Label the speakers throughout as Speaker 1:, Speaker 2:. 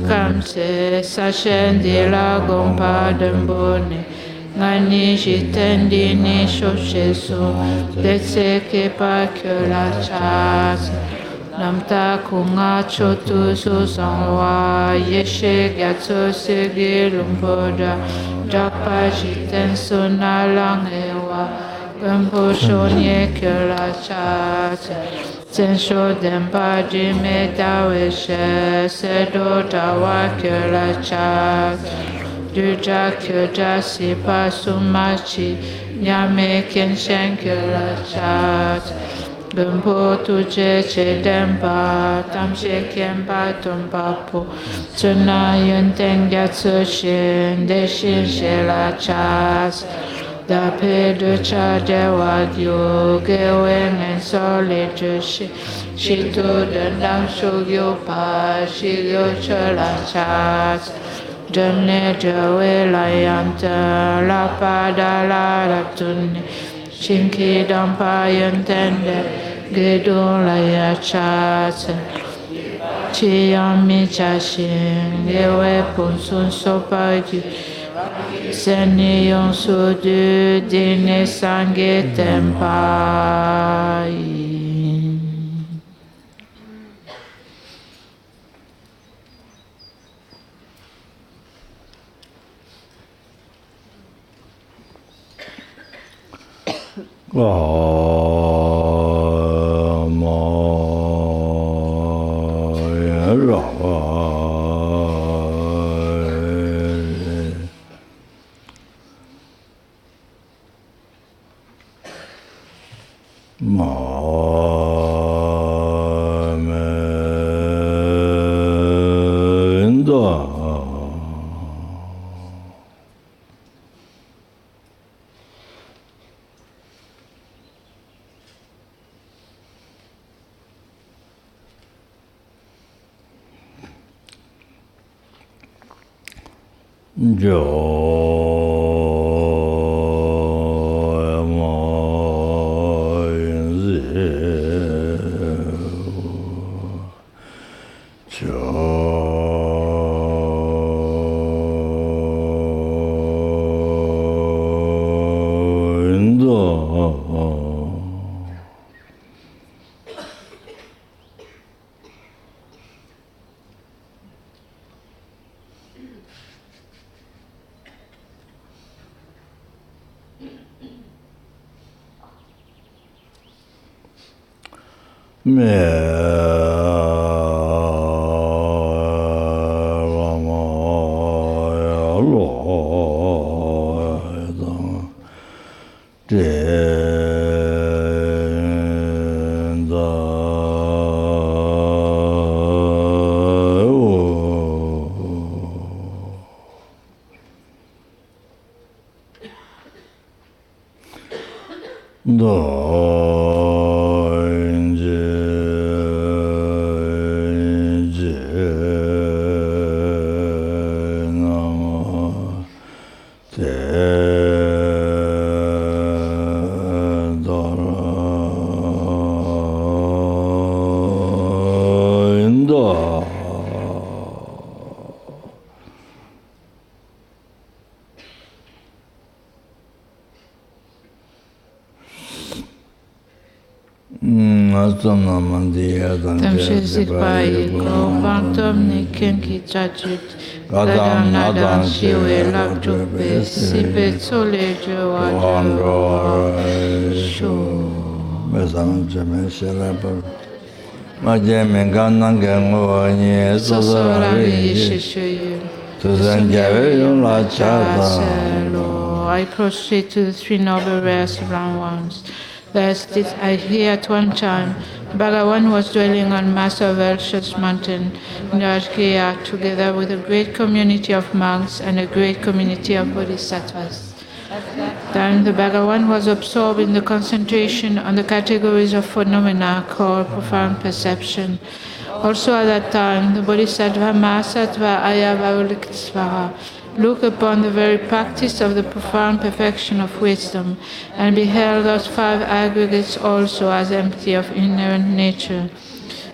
Speaker 1: Comme c'est sa chaîne de la gompa d'un bonnet, Nani jitendi ni shochesu, detse ke pa que la chasse. Namta kunga chotu su sanwa, yeshe gyatso segi lumboda, japa jiten suna lang ewa, gumpo shonye que la chasse. Zensho dempa jime daweshe, sedo dawa que la chasse. Duja kyoja sipa sumachi, nyame kenshen que la chasse. Gumpo tuje che dempa, tamshe kempa tumpapo, tsuna yunteng gyatso shin, deshin she la chasse. Da pe de cha de wagyo, geweng en sole jushi, shito dendam shugyo pa, shigyo che la chasse. Jane jawe la yanta, la pada la ratuni, Shinki dampa yantende, gedon la yachase. Chiyami chashin, gewe punsun sopagi. Seni yon sudu, dine sange tempai. Tamshe Sikpai Ko Bantom Niken Kichachit Gadam Nadam Shiwe Lakjupe Sipet Sole Jawajwa Shu Besam Jame Shirapur Majeme Ganang Gango Nye Sosorari Shishuyu Tuzan Jave La Chata I prostrate to the three noble rares round ones. Thus did I hear at one time Bhagavan was dwelling on Master Velsh's mountain in Rajgaya together with a great community of monks and a great community of bodhisattvas. Then the Bhagavan was absorbed in the concentration on the categories of phenomena called profound perception. Also at that time, the Bodhisattva Mahasattva Ayavaliktsvara looked upon the very practice of the profound perfection of wisdom and beheld those five aggregates also as empty of inherent nature.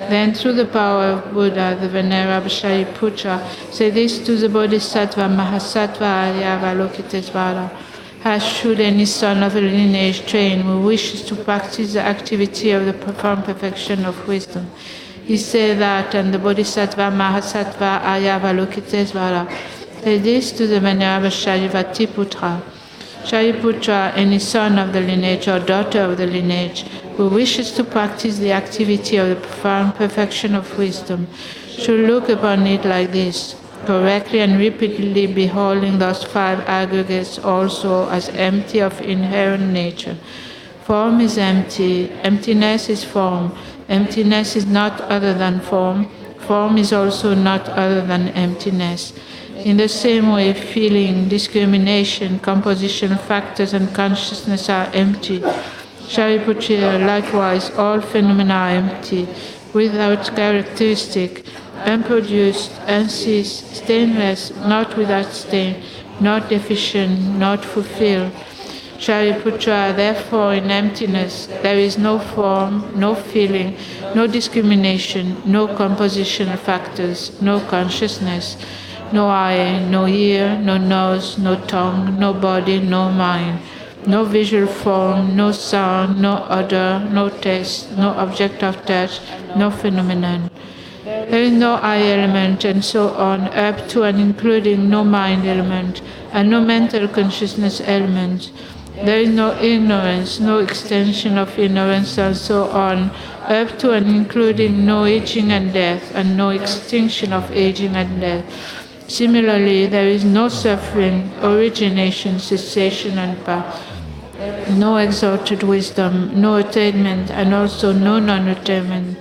Speaker 1: Then through the power of Buddha, the Venerable Shariputra said this to the Bodhisattva Mahasattva Arya Avalokitesvara. As should any son of a lineage train who wishes to practice the activity of the profound perfection of wisdom. He said that, and the Bodhisattva Mahasattva Arya Avalokitesvara said this to the Venerable Shariputra. Shariputra, any son of the lineage or daughter of the lineage who wishes to practice the activity of the profound perfection of wisdom should look upon it like this, correctly and repeatedly beholding those five aggregates also as empty of inherent nature. Form is empty, emptiness is form, emptiness is not other than form, form is also not other than emptiness. In the same way, feeling, discrimination, composition, factors, and consciousness are empty. Shariputra, likewise, all phenomena are empty, without characteristic, unproduced, unceased, stainless, not without stain, not deficient, not fulfilled. Shariputra, therefore, in emptiness, there is no form, no feeling, no discrimination, no composition factors, no consciousness, no eye, no ear, no nose, no tongue, no body, no mind, no visual form, no sound, no odor, no taste, no object of touch, no phenomenon. There is no I element, and so on, up to and including no mind element, and no mental consciousness element. There is no ignorance, no extension of ignorance, and so on, up to and including no aging and death, and no extinction of aging and death. Similarly, there is no suffering, origination, cessation, and path. No exalted wisdom, no attainment, and also no non-attainment.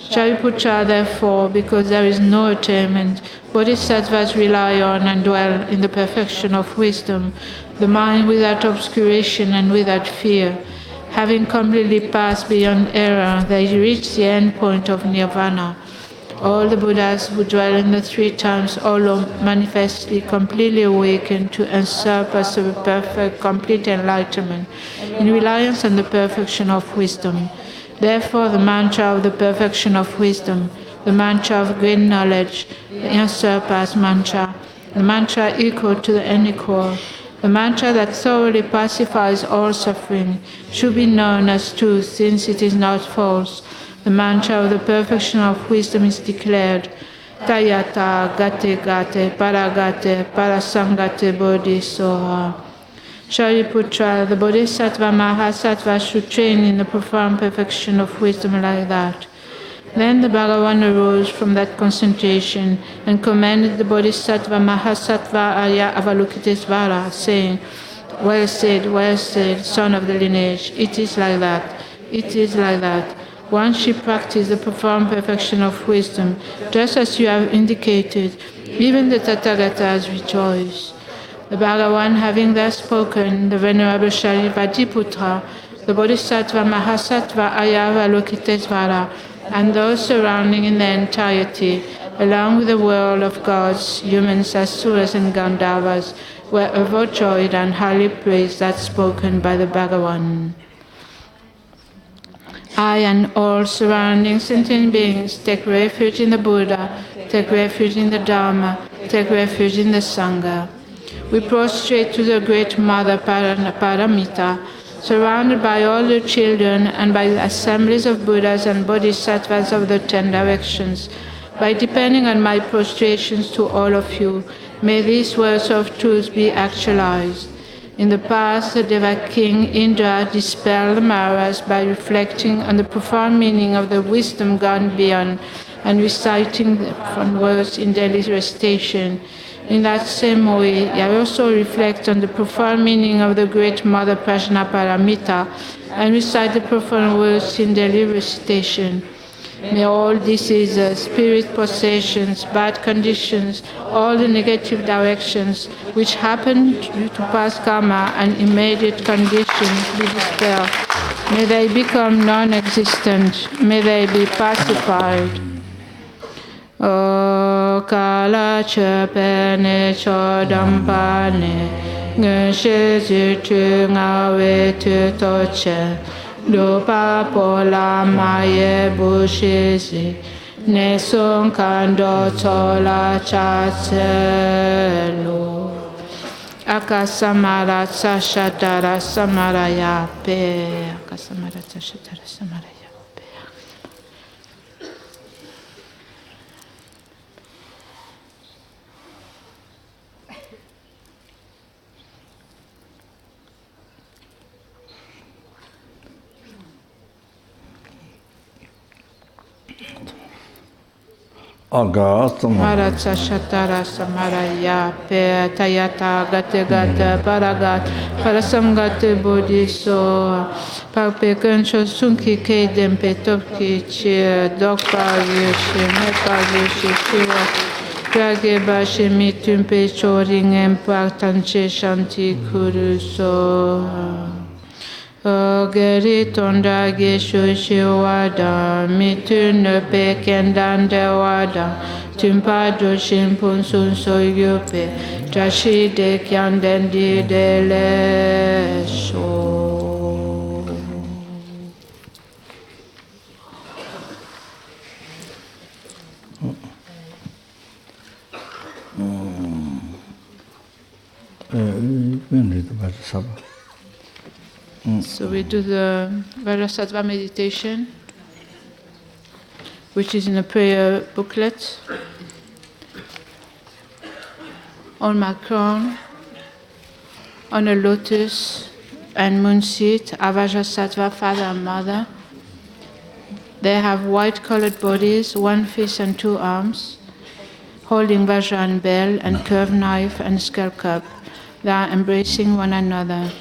Speaker 1: Shariputra, therefore, because there is no attainment, bodhisattvas rely on and dwell in the perfection of wisdom, the mind without obscuration and without fear. Having completely passed beyond error, they reach the end point of nirvana. All the Buddhas who dwell in the three times, all are manifestly completely awakened to unsurpassable perfect, complete enlightenment, in reliance on the perfection of wisdom. Therefore, the mantra of the perfection of wisdom, the mantra of great knowledge, the unsurpassed mantra, the mantra equal to the unequal, the mantra that thoroughly pacifies all suffering, should be known as truth, since it is not false. The mantra of the perfection of wisdom is declared, Tayata Gate Gate Paragate Parasangate Bodhi Soha. Shariputra, the Bodhisattva Mahasattva should train in the profound perfection of wisdom like that. Then the Bhagavan arose from that concentration and commanded the Bodhisattva Mahasattva Arya Avalokitesvara, saying, well said, son of the lineage, it is like that, it is like that. Once she practiced the profound perfection of wisdom, just as you have indicated, even the Tathagatas rejoice. The Bhagavan having thus spoken, the Venerable Shariputra, the Bodhisattva Mahasattva Arya Avalokitesvara, and those surrounding in their entirety, along with the world of gods, humans, asuras, and Gandharvas, were overjoyed and highly praised that spoken by the Bhagavan. I and all surrounding sentient beings take refuge in the Buddha, take refuge in the Dharma, take refuge in the Sangha. We prostrate to the Great Mother Paramita, surrounded by all the children and by the assemblies of Buddhas and Bodhisattvas of the 10 directions. By depending on my prostrations to all of you, may these words of truth be actualized. In the past, the Deva King Indra dispelled the Maras by reflecting on the profound meaning of the wisdom gone beyond and reciting the profound words in daily recitation. In that same way, I also reflect on the profound meaning of the Great Mother Prajnaparamita and recite the profound words in daily recitation. May all diseases, spirit possessions, bad conditions, all the negative directions which happen due to past karma and immediate conditions be dispelled. May they become non-existent. May they be pacified. O kala chepene chodampane, ngeshe zitu ngawe tu toche, Lopa pola maye bushisi, ne son kando tola chatelo. Akasamara sashatara samaraya pe. Akasamara sashatara samaraya pe. Maratsa Shatara Samaraya Pe Tayata Gate Gata Paragat Parasamgate Bodhiso Pape Kancho Sunki Kedem Petopki Chia Dokpa Yushe Mepa Yushe Shiwa Prage Bashi Mitumpe Choring Empaktanche Shanti Kuruso Geri tonda gesho shiwada mitun pe kendande wada tumpa do shimpun sun so yupe trashi de kyandendi de le so. So we do the Vajrasattva meditation, which is in a prayer booklet. On my crown, on a lotus and moon seat, are Vajrasattva, father and mother. They have white-colored bodies, one fist and two arms, holding Vajra and bell and curved knife and skull cup. They are embracing one another.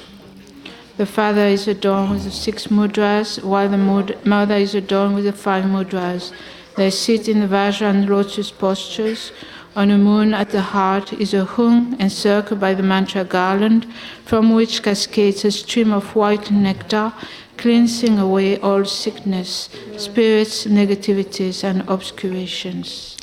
Speaker 1: The father is adorned with the 6 mudras, while the mother is adorned with the 5 mudras. They sit in the Vajra and lotus postures. On the moon at the heart is a hung encircled by the mantra garland, from which cascades a stream of white nectar, cleansing away all sickness, spirits, negativities, and obscurations.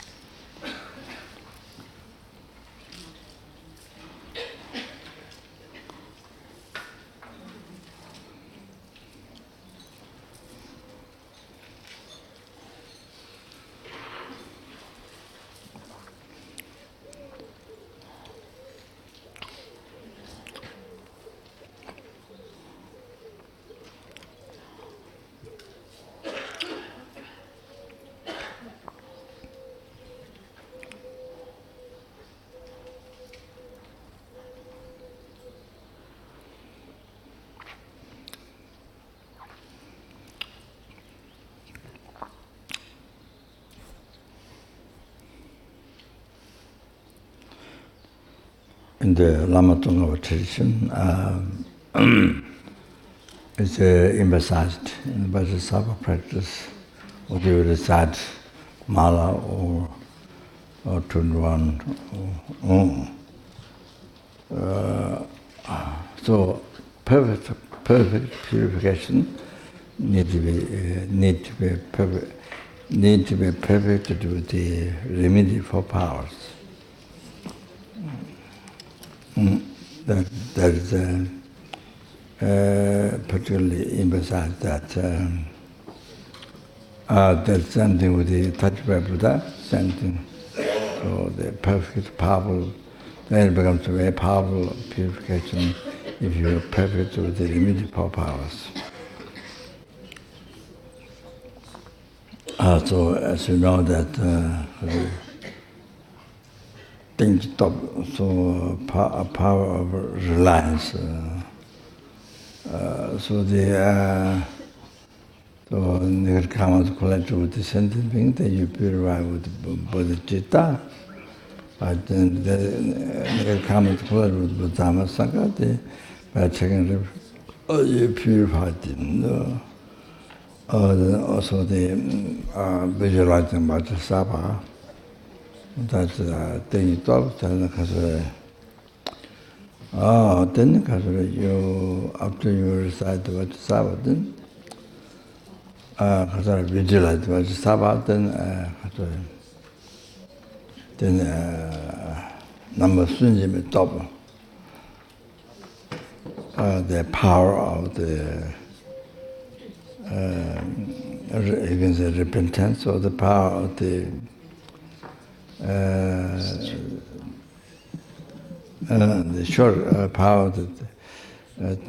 Speaker 2: In the Lama Tongpa tradition, it's emphasized in the Vajrasattva practice, or you recite mala or 21. So perfect purification need to be perfect to do the remedy for powers. That is particularly emphasized that there's something with the touch by Buddha, something. So the perfect, powerful, then it becomes a very powerful purification if you are perfect with the limited powers. So as you know that things top, so power of reliance. So the so you come to collect with the sentient being, then you purify with bodhichitta. But then you come to collect with dharma sangha, by checking you purify them. Also the visualizing Vajrasattva. That's then you talk, then you after you recite the Vajrasattva, then visualize the Vajrasattva, then number sunjim top the power of the you can say repentance, or the power of the short power of the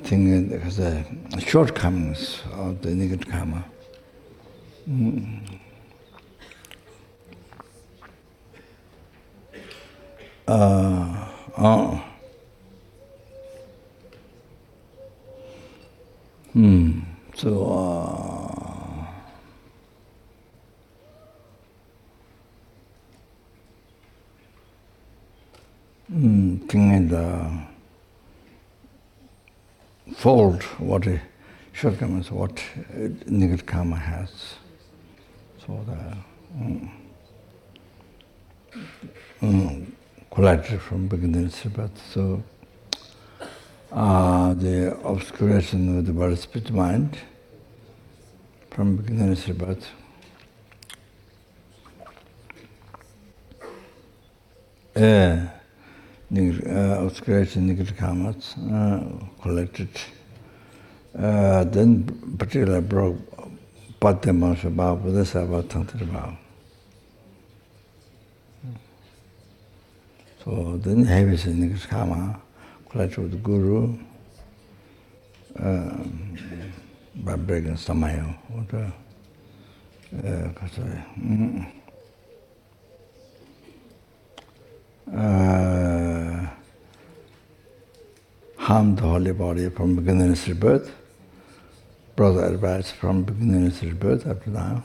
Speaker 2: thing, because the shortcomings of the negative karma. Thinking the fault, what a shortcomings, what negative karma has. So the collected from beginning to birth. So the obscuration of the body, spirit, mind from beginning to birth. Obscuration, negative karmas collected. Then particularly broke Padma Shabbat, Vajrasattva, Tantra. So then heavy negative karma collected with the Guru by breaking Samaya. Harmed the holy body from beginning to birth, brought advice from beginning to birth up to now,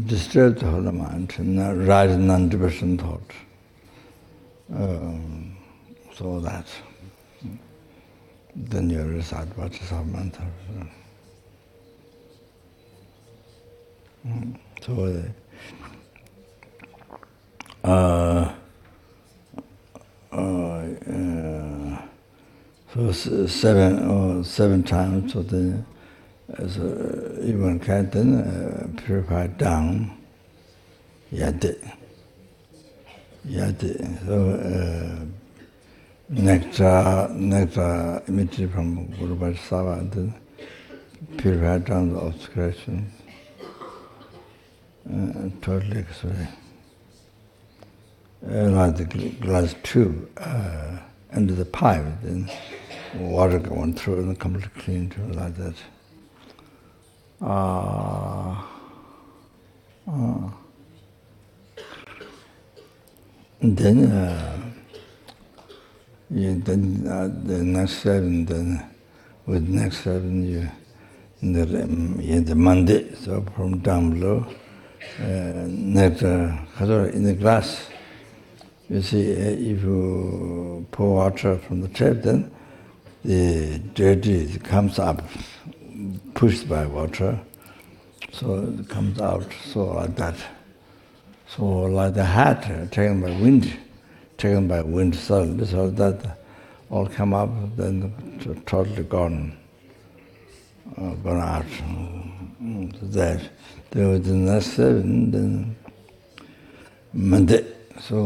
Speaker 2: disturbed the holy mind, and rise non-diversion thought. So that then you recite Vajrasattva mantra. So seven times, so then as even can then purify down yadi. So nectar emitted from Guru Vajrasattva, and then purify down the obscuration. Totally sorry. Like the glass tube under the pipe, then water going through and completely clean through like that. And then, the next seven, then with next seven, you in the Monday, so from down below, nectar in the glass. You see, if you pour water from the tap, then the dirty comes up, pushed by water, so it comes out, so like that. So like the hat taken by wind suddenly, so that all come up, then totally gone out. That there was the next seven, then Monday. So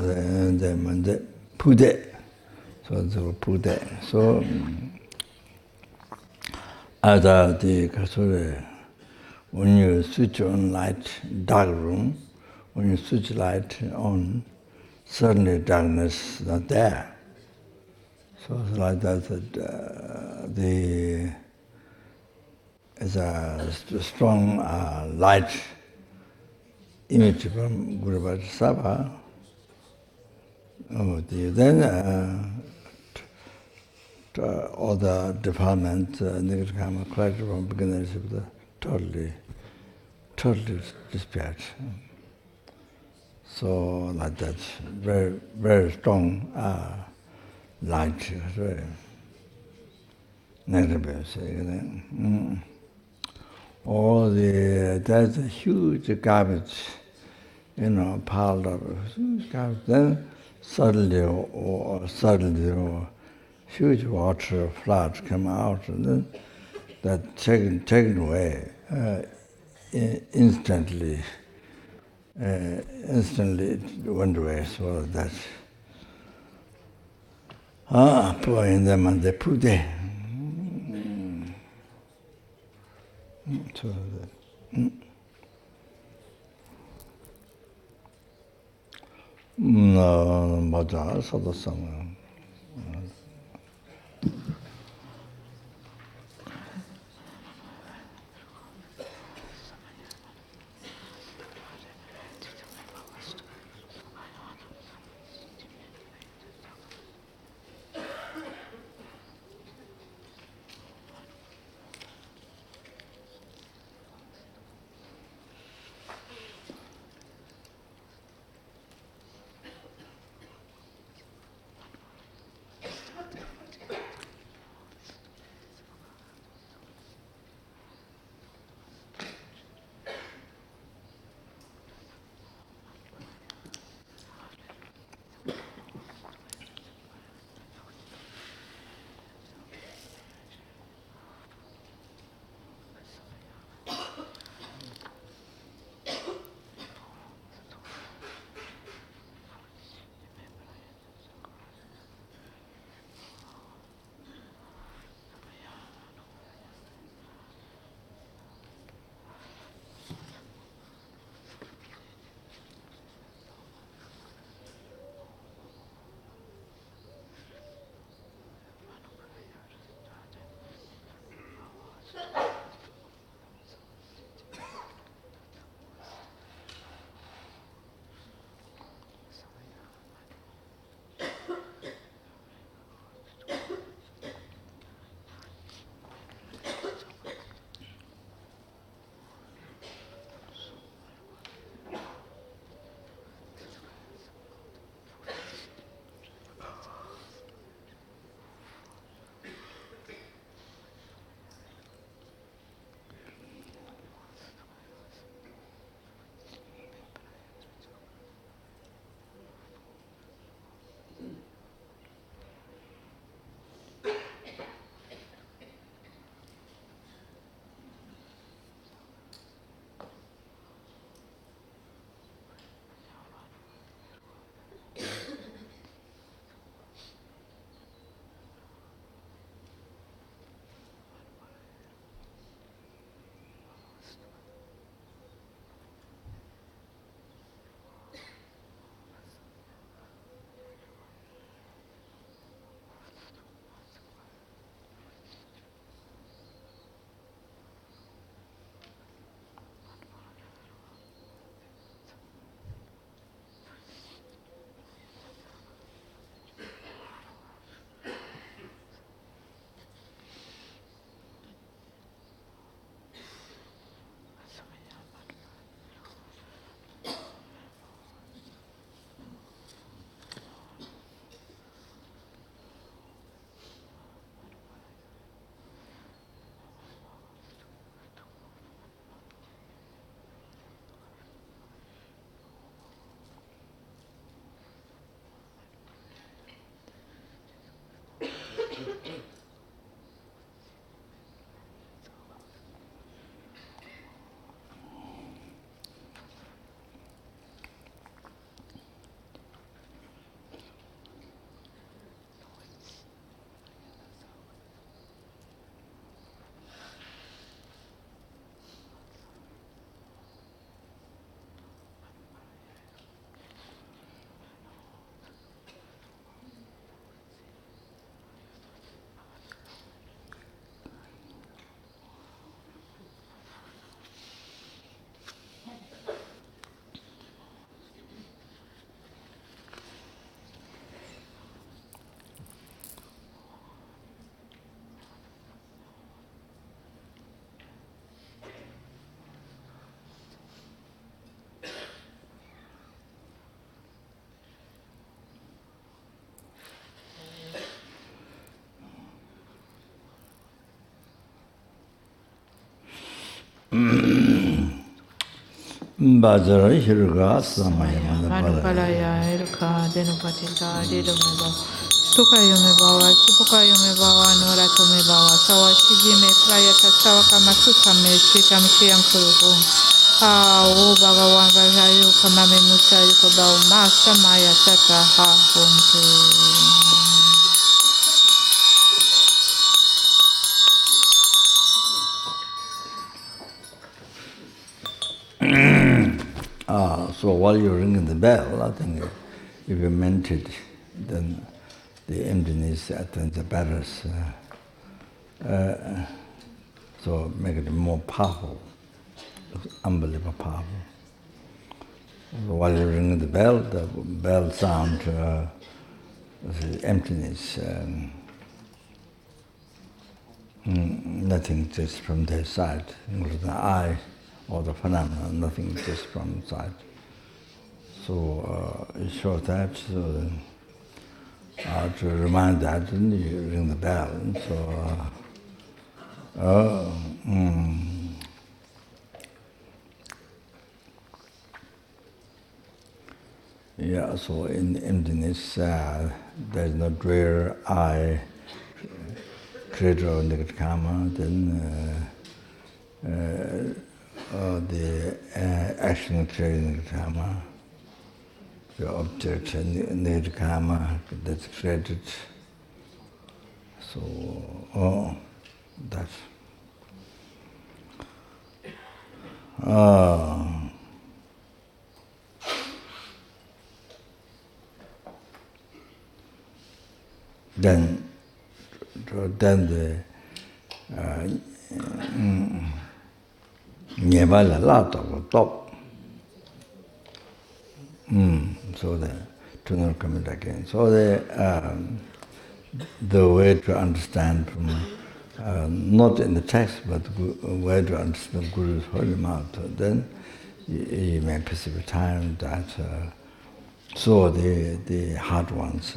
Speaker 2: the Monday, Pude. So it's Pude. So after the Kasura, when you switch on light, dark room, when you switch light on, suddenly darkness is not there. So it's like that. It's a strong light image from Guru Vajrasattva. Then all the defilement, negative karma collected from beginners, totally disappeared. So like that, very, very strong light, very negative. There's a huge garbage, piled up, huge garbage. Then suddenly huge water flood come out, and then that taken away instantly. Instantly it went away. So that poor in them and they put there. 맞아, 사도상. Vajra Hirga Samaya
Speaker 1: Manupalaya Irka Denupatita Didameba Stuka Yume Bawa Supuka Yume Bawa Norato Me Bawa Sawa Shiji Me Prayata Sawa Kamasuta Me Shitam Shiam Kuruhu Ha O Bhagawan Vajayu Kamame Musa Yukobao Masa Maya Sata Ha Hum
Speaker 2: So while you're ringing the bell, I think if you meant it, then the emptiness attends the barriers. So make it more powerful, unbelievable powerful. So while you're ringing the bell sound the emptiness. Nothing exists from their side, including the eye or the phenomena, nothing exists from inside. So it shows that, so to remind that, then you ring the bell. So, yeah, so in emptiness, there's no drear eye, creator of negative karma, then the action creating negative karma, the object negative karma that's created. So, that's. Then the Nyebala Lato top. So the tunnel coming again. So the way to understand from not in the text, but the way to understand Guru's holy mouth, then you may perceive time that so the hard ones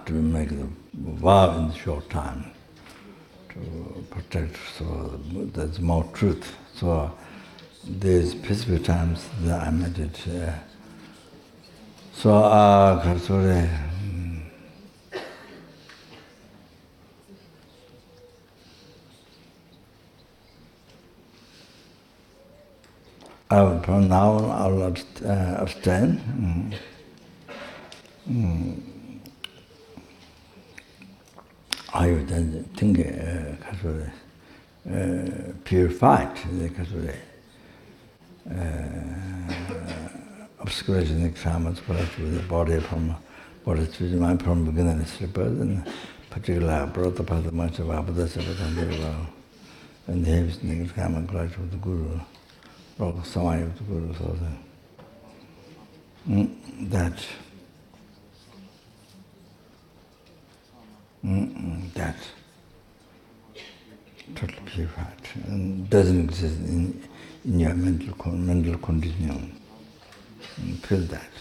Speaker 2: to make the vow in the short time to protect, so there's more truth. So there's specific times that I meditate. So from now on I will abstain. I would then think purified, obscuration examines with the body from body to the mind from beginning to rebirth, and particularly brought the path of much of Vajrasattva and the heaviest negative karma collect with the Guru, or Samaya with the Guru, so that that's totally purified and doesn't exist in your mental condition. Feel that.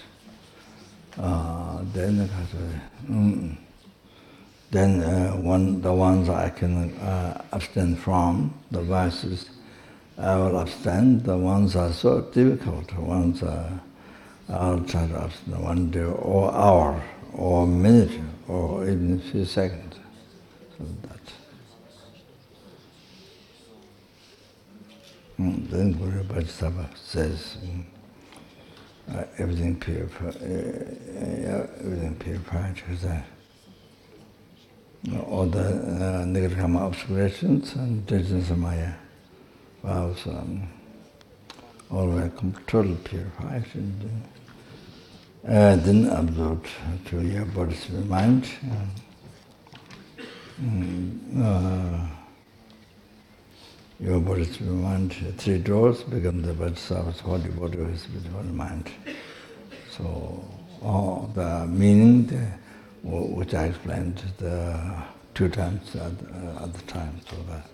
Speaker 2: Then the ones I can abstain from, the vices I will abstain. The ones are so difficult. The ones I'll try to abstain 1 day or hour or minute or even a few seconds. So that. Then Guru Vajrasattva says everything purified, because all the negative karma obscurations and judgments of Maya vows all were totally purified. And then absorbed to your body's mind. Your body's mind, 3 doors become the Vajrasattva's holy body with spiritual mind. So all the meaning, which I explained 2 times at the time. So that.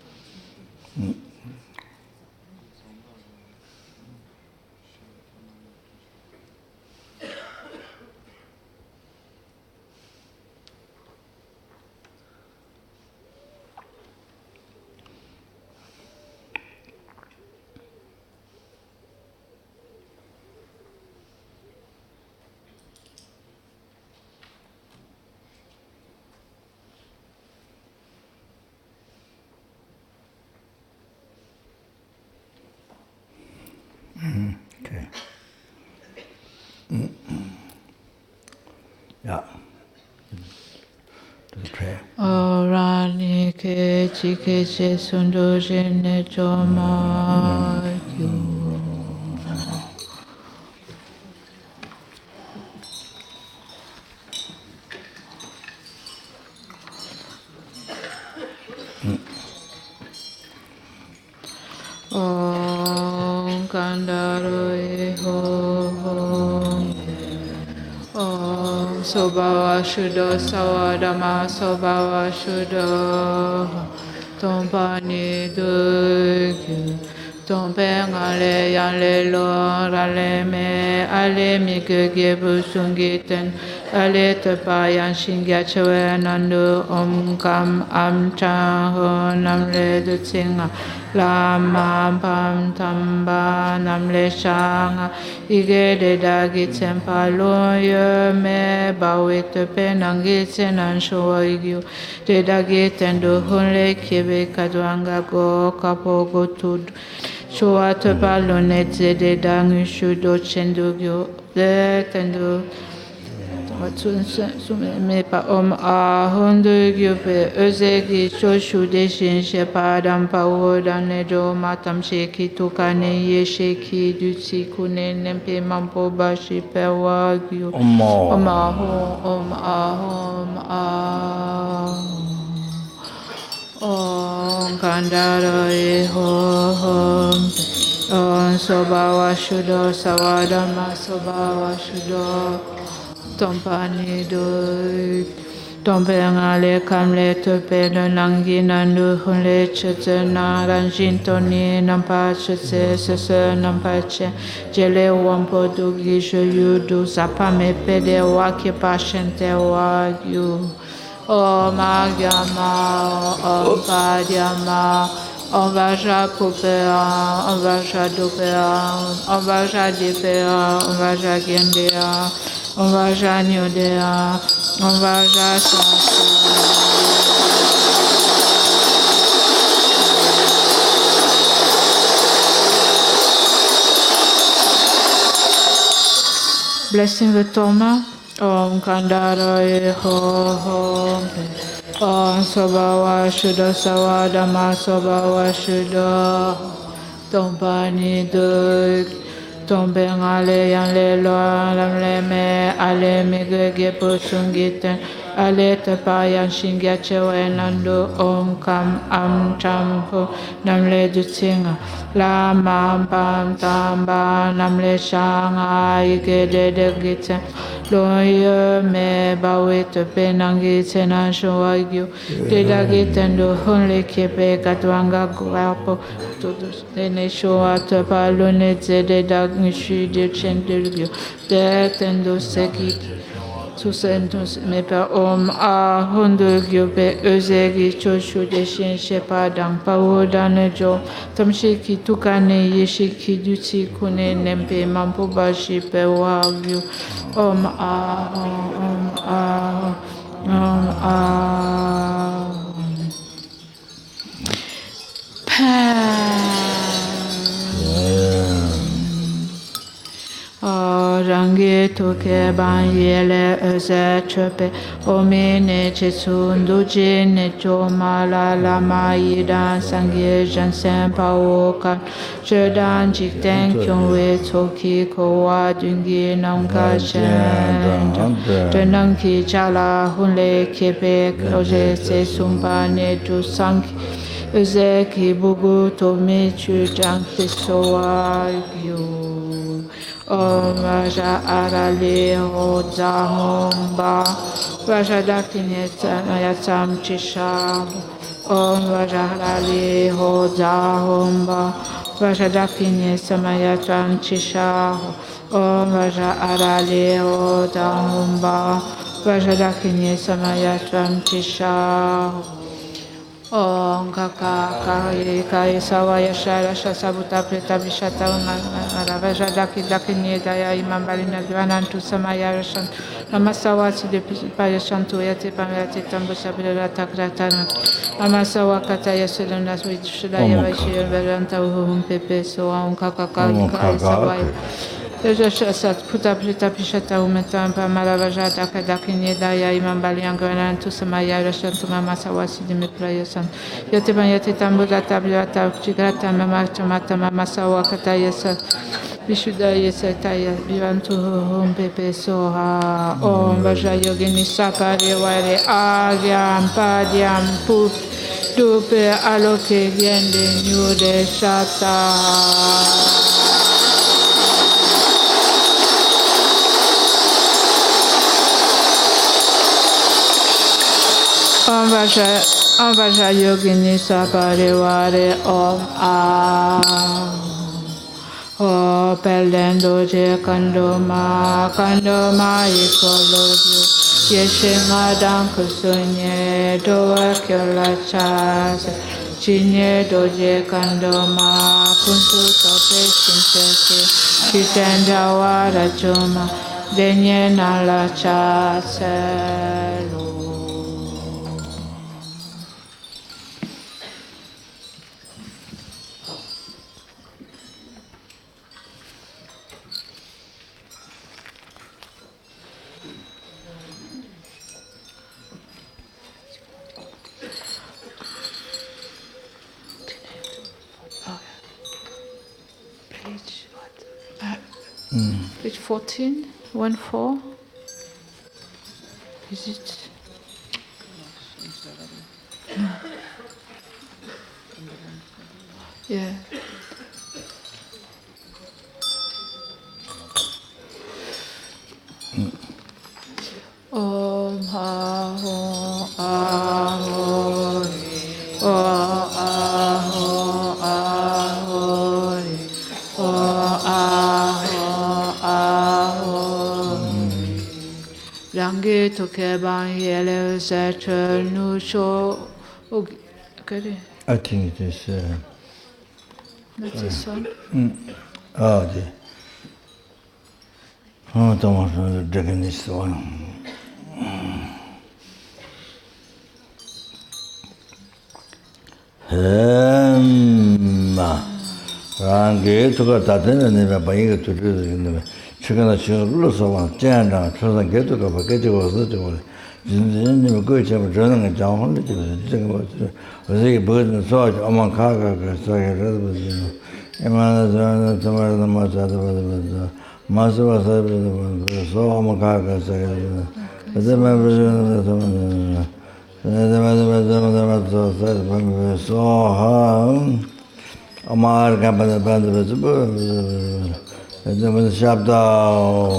Speaker 2: Okay. Yeah. To the prayer.
Speaker 1: Orani ke Chikeche Sundo Jene Choma Kyu. Om Kandaro Eho Om Sobawa Shudo Sawadama Sobawa Shudo Tompani Dugyu Tompen Ale Yanle Lor Ale Me Ale Mike Gebu Sungiten Ale Tepayan Shingya Chewe Nandu Om Kam Am Chan Ho Namle Dutsinga Lama Pam Tamba Namle Shanga Ige de Dagi Tsempa Loye Me Bawit Penangi Tsenan Shoa Igyu De Dagi Tendo Hunle Kebe Kadwanga Go Kapo Go Tud Shoa Tepa Lonet Zede Dangu Shudo Chendugyo De Tendo me pa om a hundu gyupe özegi choshu deshin shepadam pa odane do matam sheki tukane ye sheki dutsi kune nempe mampo bashi pewa gyu om kandara e hom om sobawa shudo sawadama sobawa shudo Tompani do Tompengale kamle tope no nangi nandu hunle chete na ranjin toni nampa chete sese nampa che jele wampo dugi shoyudu sapame pede wake pashente wagyu o magyama o padyama on vaja popea, on vaja dopea, on vaja dipea, on vaja gendea, on vaja nyodea, on vaja sasa. Blessing the Toma, Om Kandara Eho Om Sobawa Shuddha Sawadama Sobawa Shuddha Tompani Duk Tombeng Ale Yang Lelo Lam Leme Ale Migege Pusungiten Ale Tepayan Shingya Chewe Nandu Om Kam Am Champo Namle Dutsinga Lama Pam Tamba Namle Shanga Ike Dede Gitsen Loye Me Bawit Penangi Senan Showagyu Deda Gitendo Hunle Kepe Katwanga Guapo Todos Dene Showa Tepa Lune Zede Dagnishi De Chendurgyu De Tendo Sekit Susentus me per om a hundurgyu be özegi choshu deshin shepadang pawodane jo tamshiki tukane yeshiki duti kune nempe mampo bashi pe wagyu om a Rangi toke ban yele öze çöpe omine chesundu jine choma la lama yidan sangye jansen paokan jedan jikten kyonwe toki kowa dungi namka shen denang ki chala hunle kepe oje se sumpa ne tu sanki öze ki bugu tomi chujan kisowa gyu Om Vaja Arale Hoja Homba Vaja Dakine Yatsam Chisham Om Vaja Arale Hoja Homba Vaja Dakine Samayatam Chisham Om Vaja Arale Hoja Homba Vaja Dakine Samayatam Chisham Om Kaka Kai Sawaya Shara Shasabuta Preta Vishata Ravaja Daki Dakini Daya Imam Balina Granantu Samaya Rashan Namasawati de Payashantu Yati Pamati Tambu Sabila Takratan Namasawa Kataya Sudanas with Shudaya Vashi Veranta Hum Pepe So Om Kaka Kai Sawaya Vajrasattva Puta Prita Pishata Umetam Pamaravajata Kadakini Daya Imam Baliangaran Tusamaya Rashantuma Masawasi Dimiprayasan Yatiban Yatitam Buddha Tabliata Chigrata Mamachamata Mamasawa Katayasa Vishudaya Setaya Vivantu Hum Pepe Soha Om Vajrayogini Sapari Ware Agyam Padyam Put Dupe Aloke Yende Nyude Shata Om Vajrayogini Sapariware Om O Pelendo Je Kandoma Ikoloju Yeshingadan Kusunye Doa Kyola Chas Chinye Doje Kandoma Kunsu Tope Shinseki Shitenda Wara Juma Denye Nala Chaselu Page 14, 1-4. Is it? Yeah. Om ha ho ahori, o aho ahori, o aho ahori. Rangi toke ban yele setre nusho.
Speaker 2: I think it is.
Speaker 1: That's this one.
Speaker 2: Oh, Thomas, taking this one. Rangi took a tatin and never buying it to do the chicken lose one, Jana, Chosen get to go, get you was literally. Then go to a journal and down was a bird and saw among cargo, so I read with you. Emmanuel, somewhere the Master was so among cargo, so so Amar Campana Band of the shop down.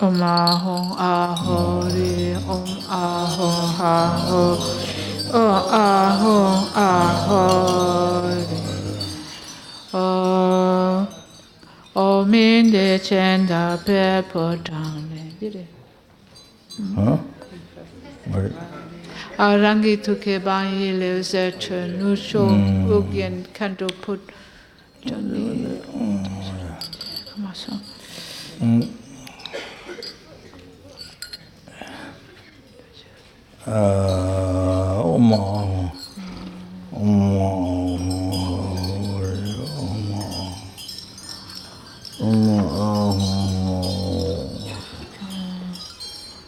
Speaker 2: Om ahong ahori, om ahong aho, om ahong ahori. Om in de chenda pepo dangme. Did it? Huh?
Speaker 1: Arangi tuke banyi le zetre nusho ugyen kanto put jani. Come on, so.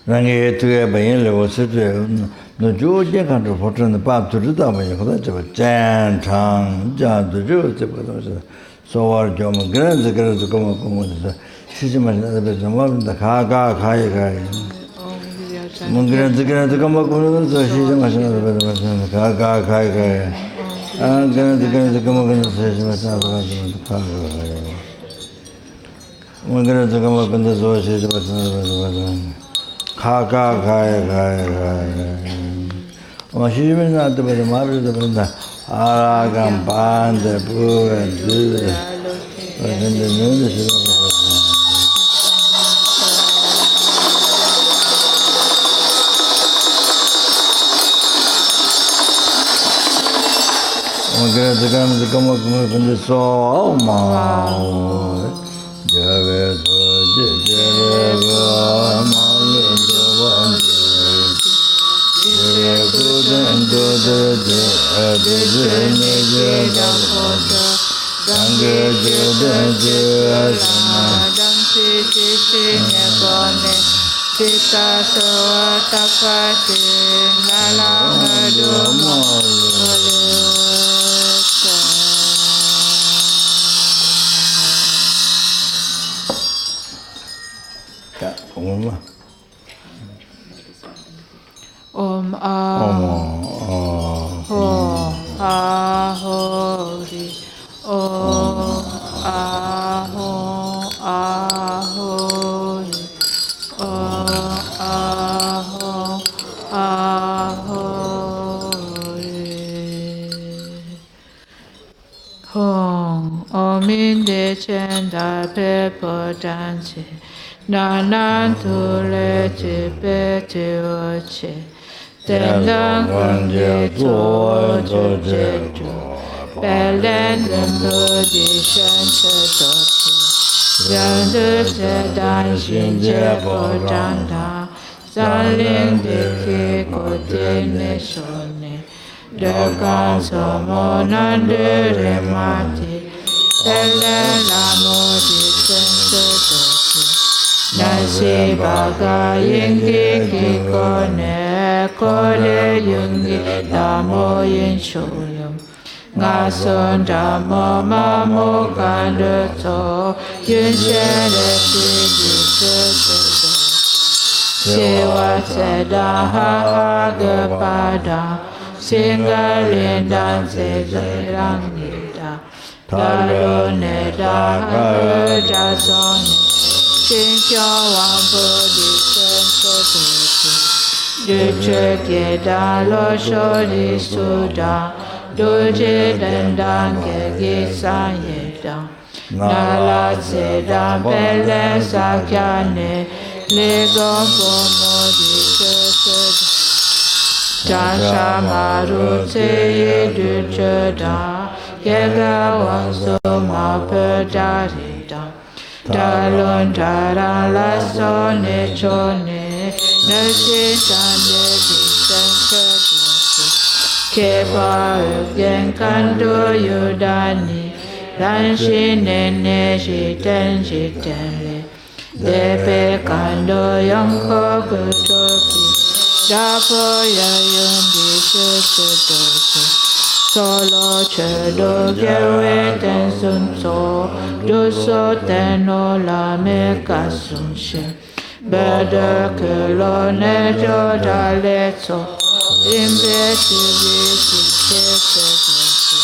Speaker 2: Rangi tuya bayin le wasi tuya no jo jen kanto potran pa turi da bayin kuda chaba jan chang jan tu jo chaba kuda so war jo ma gran zikara tu kuma kuma shiji ma shina da zama da ka kaya ma gran zikara tu kuma kuma shiji ma shina da ka kaya gran zikara tu kuma kuma shiji ma shina da ka kaya ma gran zikara kuma kuma shiji ma shina da
Speaker 1: Om Ahori. Om Ahori. Hong Omin de Chenda Pepo Danse Nanan Tule Pete Oche Tendang Kunje Tuo Jeju Belen Dembo Di Shenche Doche Yande Se Dan Shinje Po Danda Zanling De Ke Kote Ne Shone De Ganso Monande Remati Tele Lamo Di Shenche Doche Nasi Baga Yingi Kikone Kole Yungi Damo Yin Shoyum Ngason Damo Mamo Kande To Yun Shere Sidi Sese Sewa Seda Ha Gepada Singa Lindan Sezerang Nida Dalo Neda Ha Jasone Shinjo Wampo Di Senso Doji Duche Geda Lo Shori Suda Doji Dendang Gegi Sanyeda Nala Seda Pele Sakyane Legon Pomo Di Sese Jasha Maru Tse Duche Da Gega Wanso Ma Perdarida Dalon Dara La Sone Chone Nasi Tande Di Sense Dosi Keba Ugen Kando Yudani Ranshi Nene Shiten Shitenle Depe Kando Yonko Kutoki Dapo Yayun Di Shute Dosi Solo Chedo Gewe Ten Sun So Duso Teno La Meka Sun She Bede Kelo Nejo Daleto Imbe Tivi Kese Dosi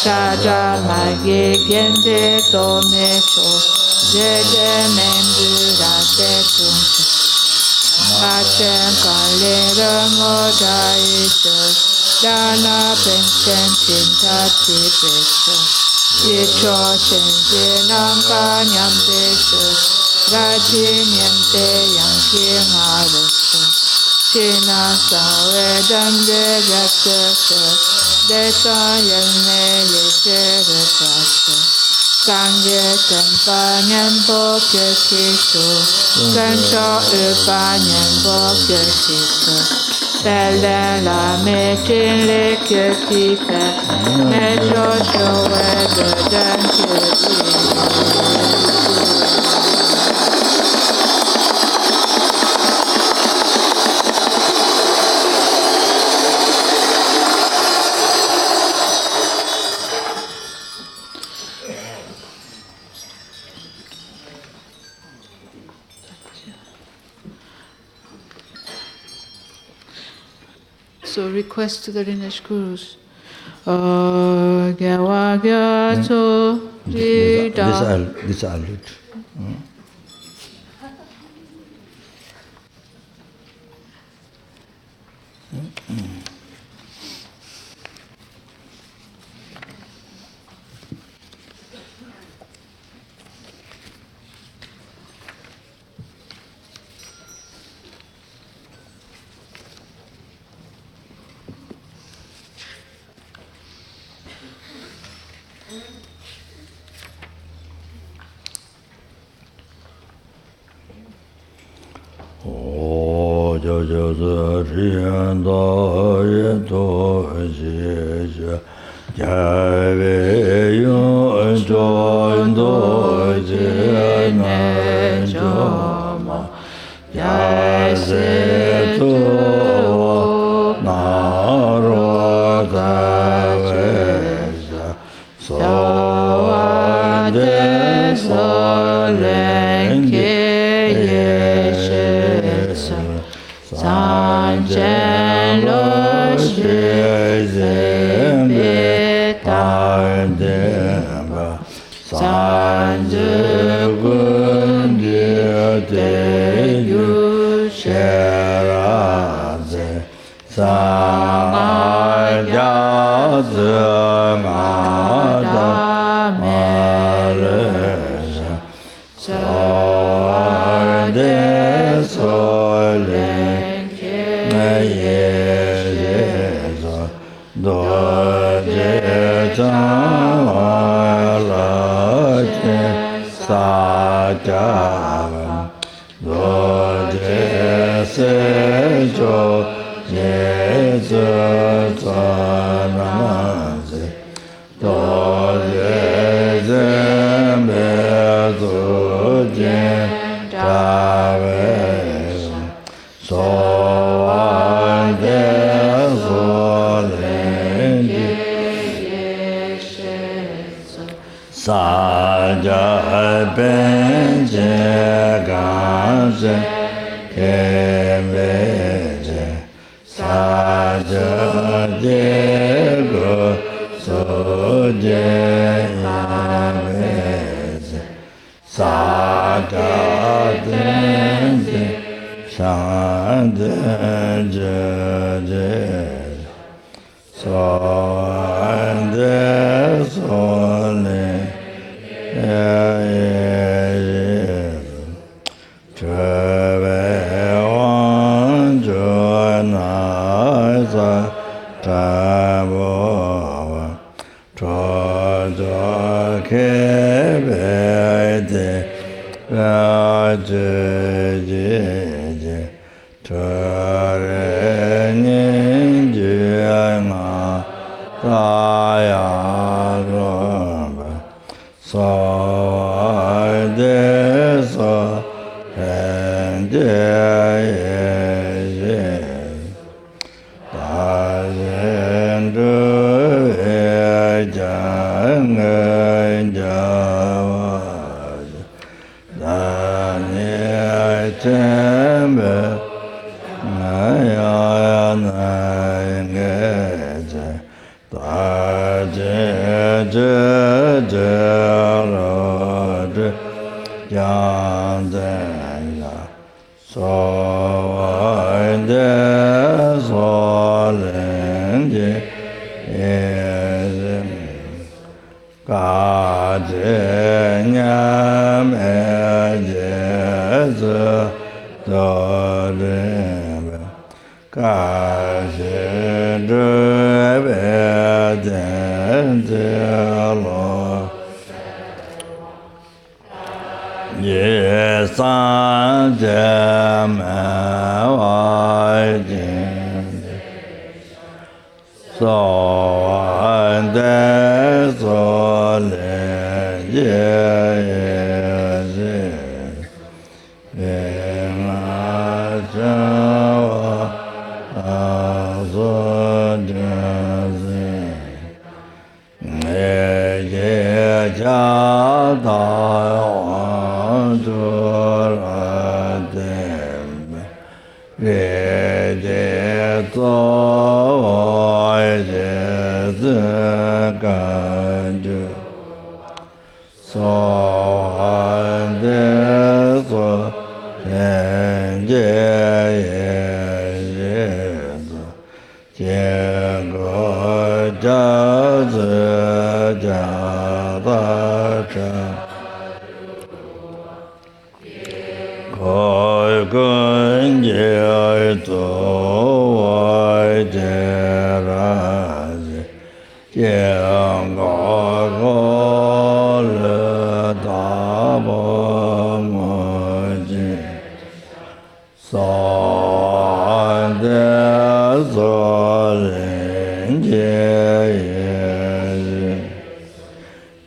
Speaker 1: Sada Magi Gende Tomecho Dede Nembira Tetun Achen Kale Ramo Daicho Dana Penchen Tintati Peso Yicho Shenje Nanka Nyam Peso Raji Nyamte Yanki Ngaroso China Sawe Damde Gatese Desa Yelme Yete Repaso Kanye Tempa Nyampo Kekiso Kancho Upa Nyampo Kekiso Telle la métine les que qui fait, mais je de dentiste. So request to the Rinpoche Gurus. Gyawa Gyato Rida.
Speaker 2: This allude. tu vai jera jiang ga ga le da ba ma ji sa de zo ren jie ye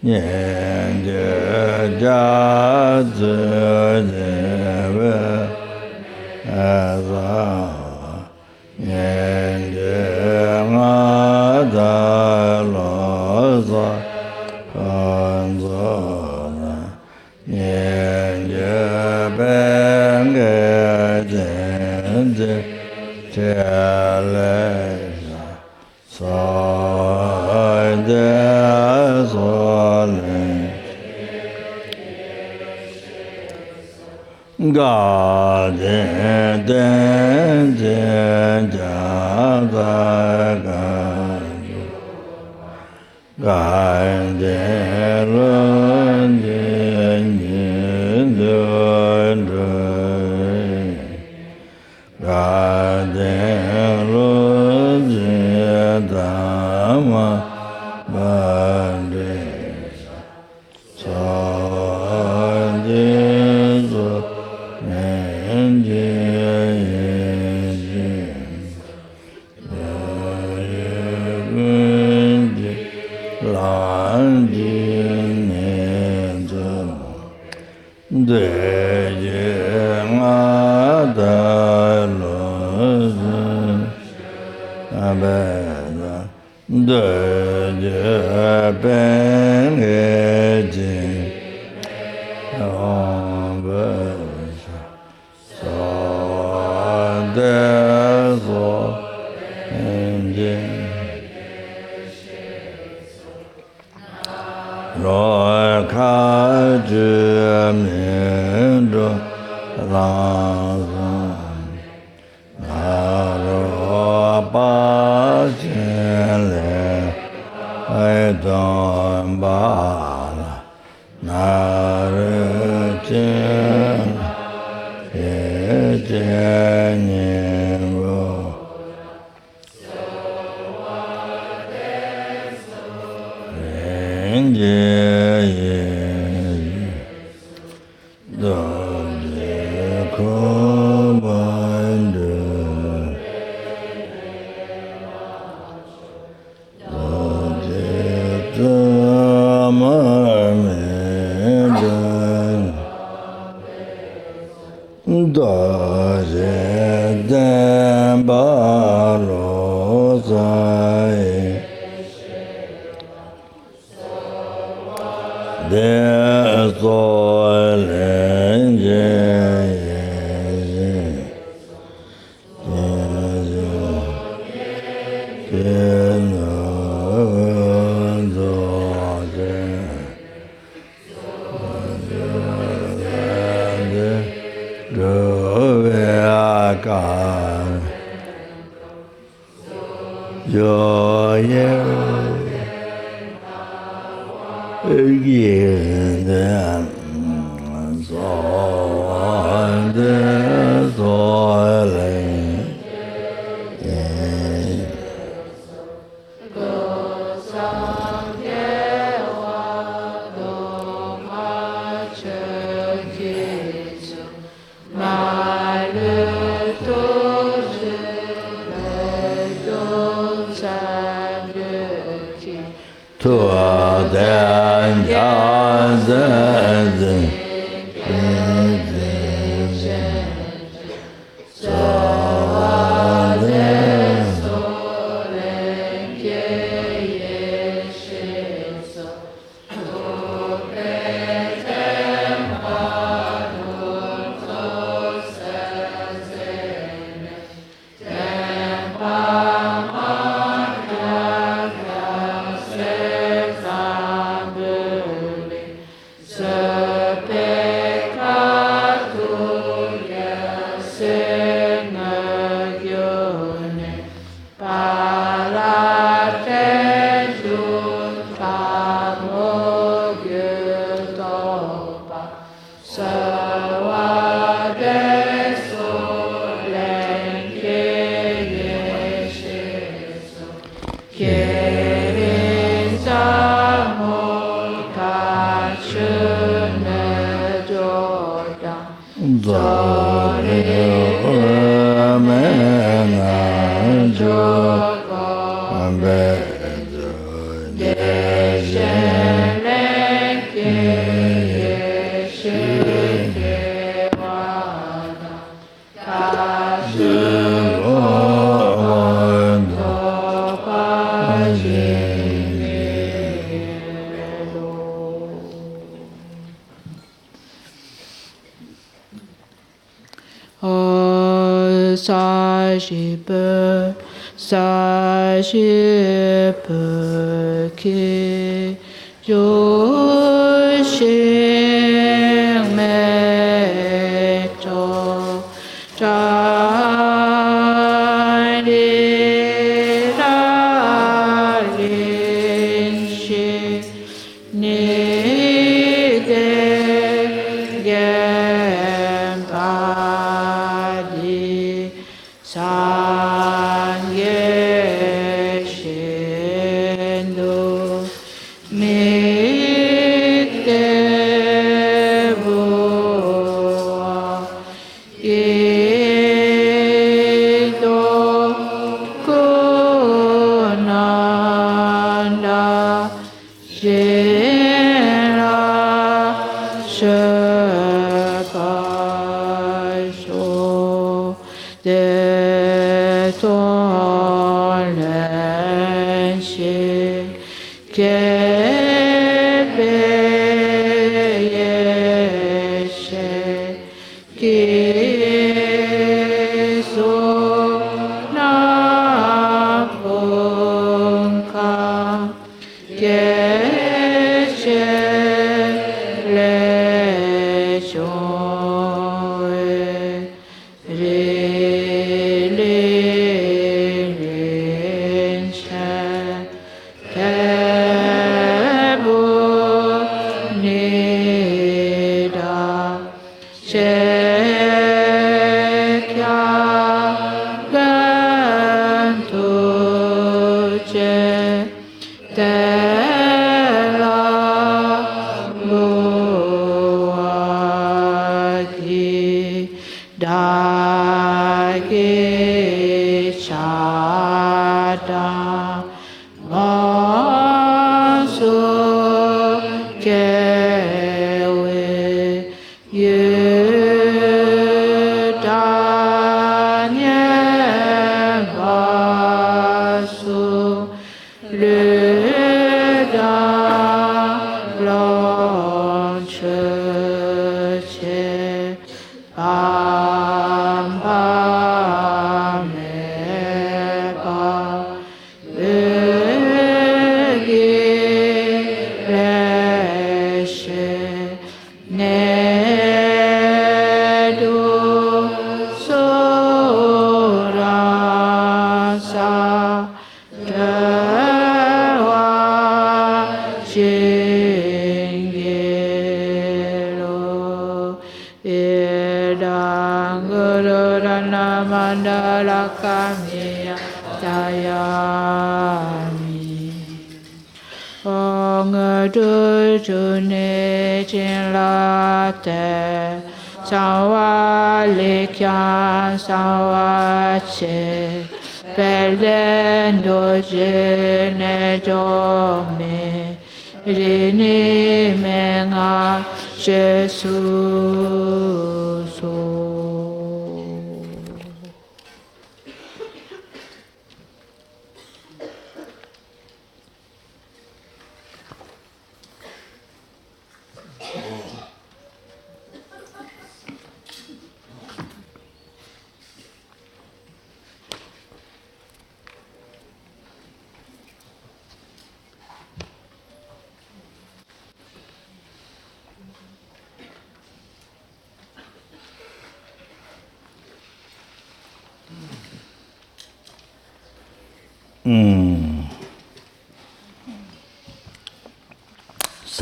Speaker 2: nian jie jia zi de we a za nian jie ma da lo za an za na nian jie ben ge zhen zhe jie le sa de so le ga de de de ja da ga ga de lo de ni de de ga de lo de da ma ba de sa de zo ren je ye gun je lan je ne zhen de je ma da lo zhen a ba da de je ben ge jin on ba sa de zo en jin lo ka zhi min zhu lang zhen na ro ba jian le ai dong ba la na ri jian ye jian nian ro ren jie ye dong jie ko ban de dong jie zhe ma me de da jie den ba lo zai de so ren jie ye ye na zo de ve a ga yo ye ye de so de so le tu den ya zhen
Speaker 1: So rebirth ki Joshing me to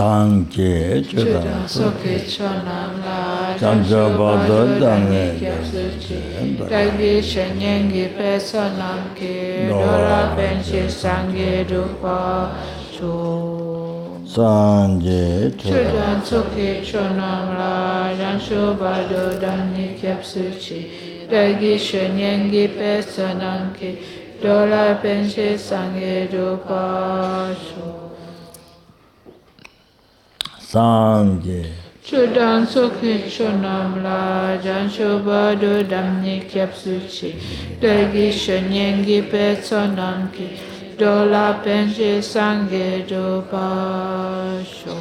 Speaker 2: Sangye Chodan
Speaker 1: Soke Chonamla
Speaker 2: Janjabada Dane
Speaker 1: Dagi Shenyengi Pesonamke Dora Benshi Sangye Dupa Cho
Speaker 2: Sangye
Speaker 1: Chodan Soke Chonamla Janshobado Dani Kyapsuchi Dagi Shenyengi Pesonamke Dora Benshi Sangye Dupa Cho
Speaker 2: Sangye
Speaker 1: Chodan Soke Chonamla Janshobado Damni Kyapsuchi Dagi Shenyengi Petsonamki Dola Penche Sangye Dobasho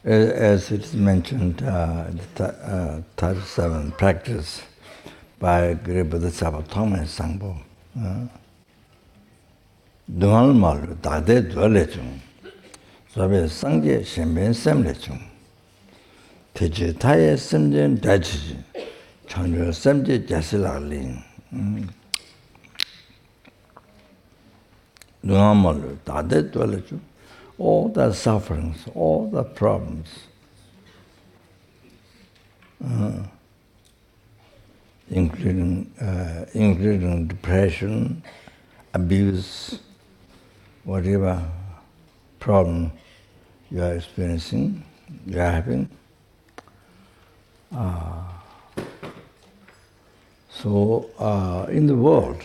Speaker 2: As it is mentioned, the 37 practice by Great Bodhisattva Togme Sangpo. Dungal malu dade dwele chung, sabe sangye shenben semle chung, teche taye semjen dachi, chanyo semje jasila ling. Dungal malu dade dwele chung, all the sufferings, all the problems, including depression, abuse, whatever problem you are experiencing, you are having. So in the world,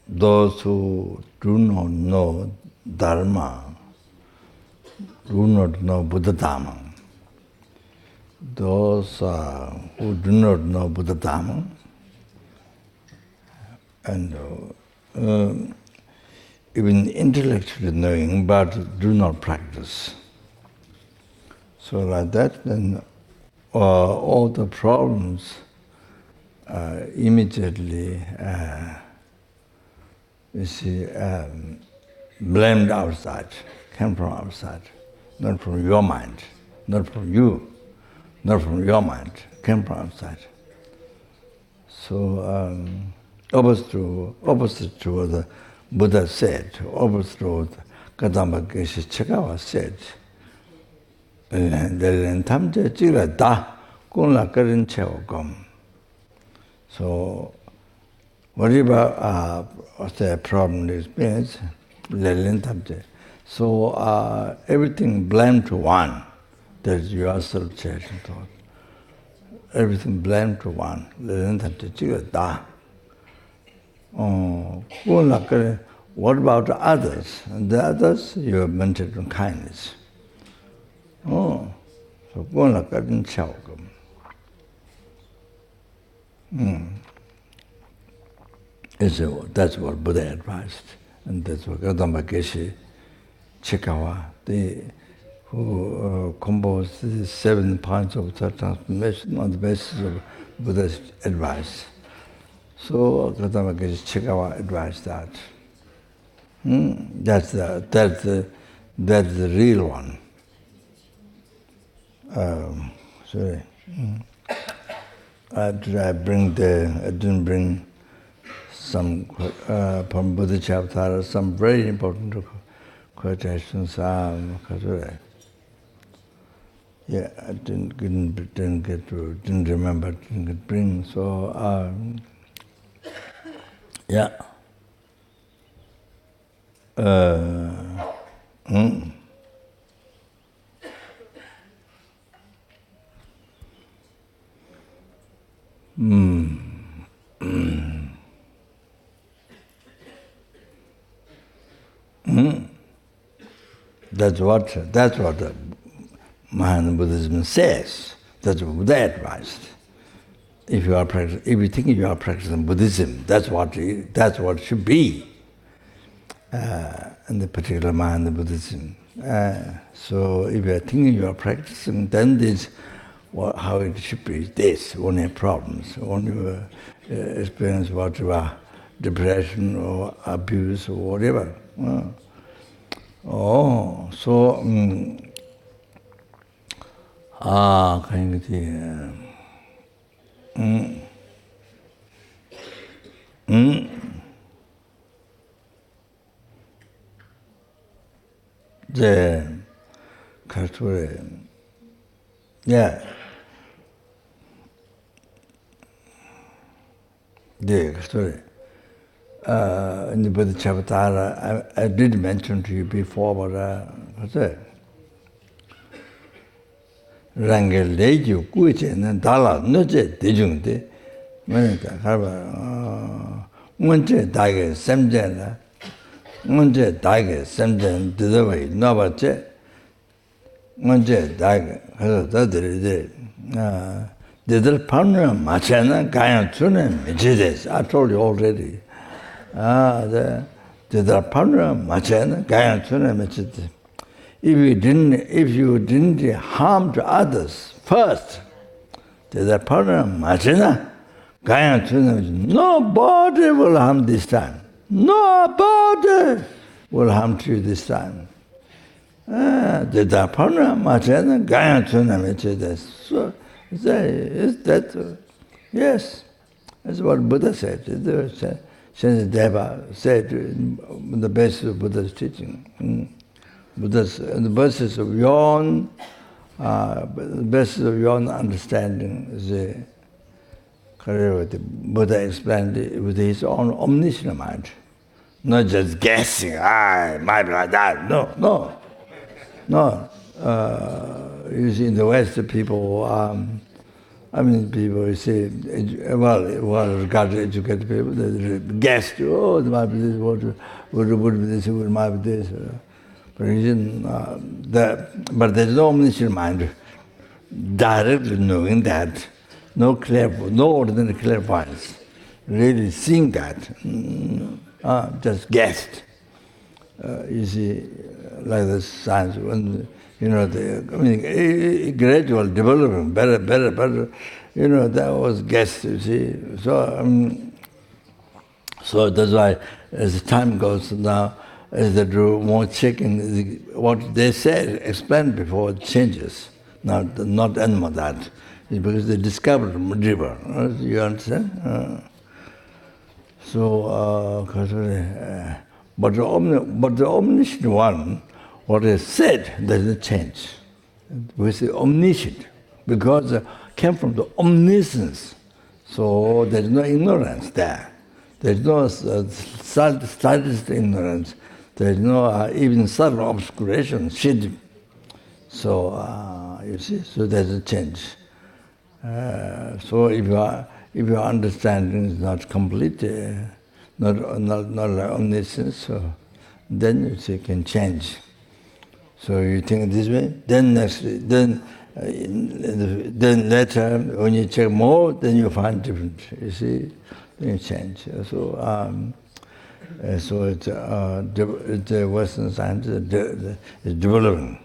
Speaker 2: those who do not know dharma, do not know Buddha Dharma, those who do not know Buddha Dharma, and even intellectually knowing, but do not practice. So like that, then all the problems immediately you see, blamed outside, came from outside, not from your mind, not from you, not from your mind, came from outside. So opposite to what the Buddha said, opposite to what Kadampa Geshe Chekawa said, so whatever the problem you experience, so everything blamed to one, that is your self-cherishing thought. Everything blamed to one. What about the others? And the others, you have mentioned in kindness. So that's what Buddha advised, and that's what Kadampa Geshe Chekawa, who composed the 7 points of thought transformation on the basis of Buddha's advice. So Kadampa Geshe Chekawa advised that. That's the real one. Sorry. I didn't bring some from bodhichitta, some very important quotations. Yeah, I didn't remember, didn't bring. So yeah. That's what the Mahayana Buddhism says. That's what Buddha advised. If you think you are practicing Buddhism, that's what it should be. In the particular Mahayana Buddhism. So if you are thinking you are practicing, then this how it should be. This when you have problems, when you experience whatever depression or abuse or whatever. So the culture Yeah. Yeah, sorry. In the bodhichitta, I did mention to you before, but what's that? Rangel leju kuche na dala noche dejungde, manita harba munche dage semjen la, munche dage semjen didawai nobache, munche dage haso dadiri didal parna machana gaya tsune mechides. I told you already. Didal parna machana gaya tsune mechides. If you didn't harm to others first, the partner machina, nobody will harm this time. Nobody will harm to you this time. The partner machina, so is that yes, that's what Buddha said. Shantideva said in the basis of Buddha's teaching. Buddha's, the basis of your own, understanding is the Buddha explained it with his own omniscient mind, not just guessing. Might be like that. No. You see, in the West, people. People you see, regarded educated people, they guess. Oh, it might be this. Would be this. It might be this. But there's no omniscient mind directly knowing that, no ordinary clairvoyance, really seeing that, just guessed. You see, like the science, when gradual development, better, that was guessed. You see, so that's why as time goes now. As they do more checking, what they said, explained before, changes. Not anymore that. It's because they discovered the river. You understand? But the omniscient one, what is said, doesn't change. We say omniscient, because it came from the omniscience. So there's no ignorance there. There's no slightest ignorance. There's no even subtle obscuration, shade. So you see, so there's a change. So if your understanding is not complete, not like omniscience, so then you see can change. So you think this way, then later when you check more, then you find different. You see, then you change. So it's the Western science is developing.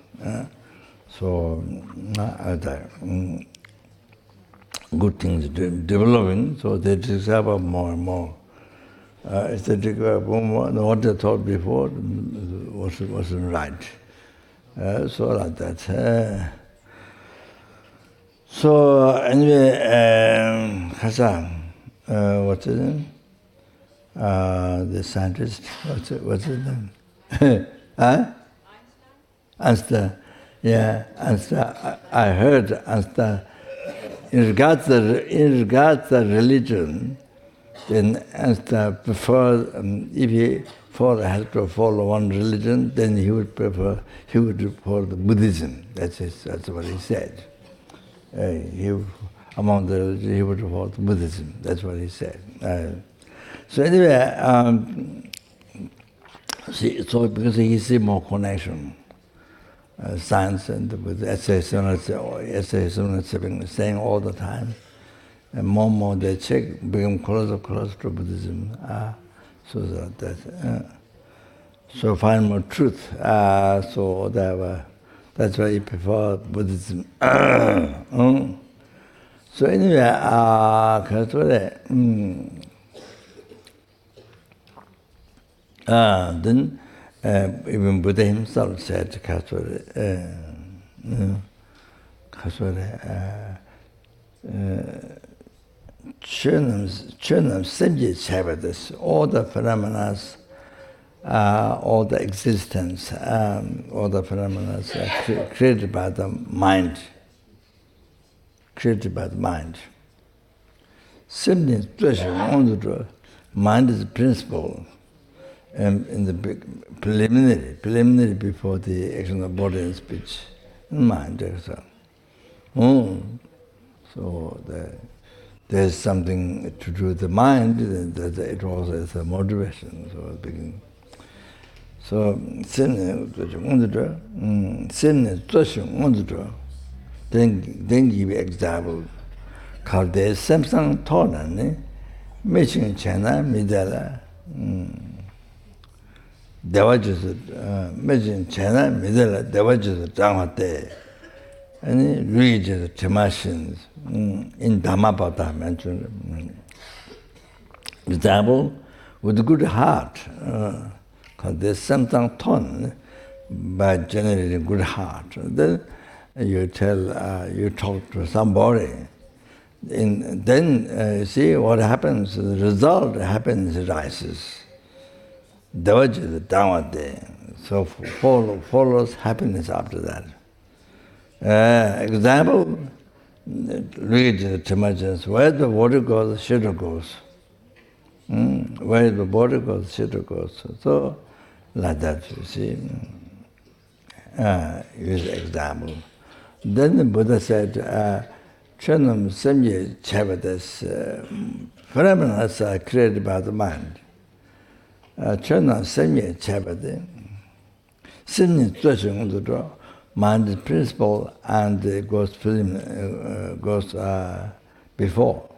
Speaker 2: So good things developing, so they discover more and more. If they discover more, what they thought before wasn't right. So like that. So anyway, Hassan, what's his name? The scientist, what's his name? Einstein. Yeah, Einstein. I heard Einstein. In regards to religion, then Einstein prefers, if he had to follow one religion, then he would prefer the Buddhism. That's what he said. Among the religions, he would follow the Buddhism. That's what he said. So anyway, so because he sees more connection, science and with essays, saying all the time, and more they check, become closer to Buddhism. So so find more truth. So that's why he prefer Buddhism. So anyway, then even Buddha himself said, Chönam sentient habits, all the phenomena, all the existence, all the phenomena are created by the mind. created by the mind. Sentient situation, mind is the principle, and in the preliminary before the action of body and speech, mind. So there's something to do with the mind, that it was as a motivation. So begin. So sin then give example. Called the Samsung Tonan, Mission China, Midala. There was just Mission China, Midala, there was just a drama there. And religious Timashins in Dhammapata mentioned. Example, with a good heart, because there's something tone by generating good heart. Then you talk to somebody, and then see what happens. The result happens, rises. Devaja is downward there. So follows happiness after that. Example, read the emergence. Where the water goes, the shadow goes. Where the body goes, the shadow goes. So, like that, you see. Use example. Then the Buddha said, Chanam Samye Chavadas, phenomena are created by the mind. Chanam Samye Chavade, Sydney Twashing on the draw. Mind is principle and goes before.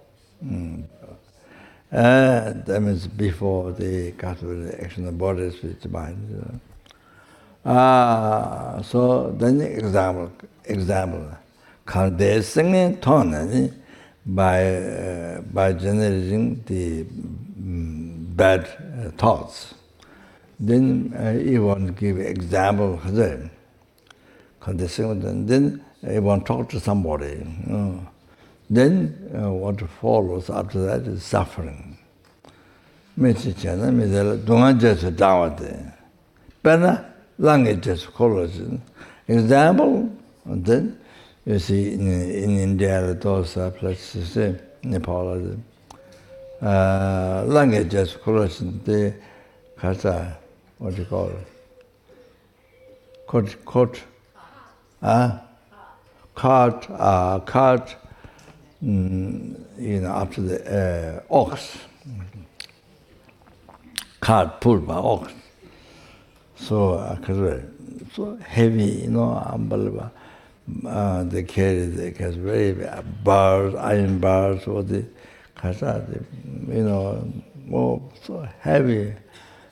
Speaker 2: That means before the action of body, speech, mind. So then example. Condensing tone by generating the bad thoughts. Then you want to give example. Then you want to talk to somebody. Then what follows after that is suffering. Example, and then you see in India, those places, Nepal, languages, the kasa, what do you call it? Cart, after the ox, cart pulled by ox. So heavy, unbelievable. They carry very bars, iron bars, or the so heavy,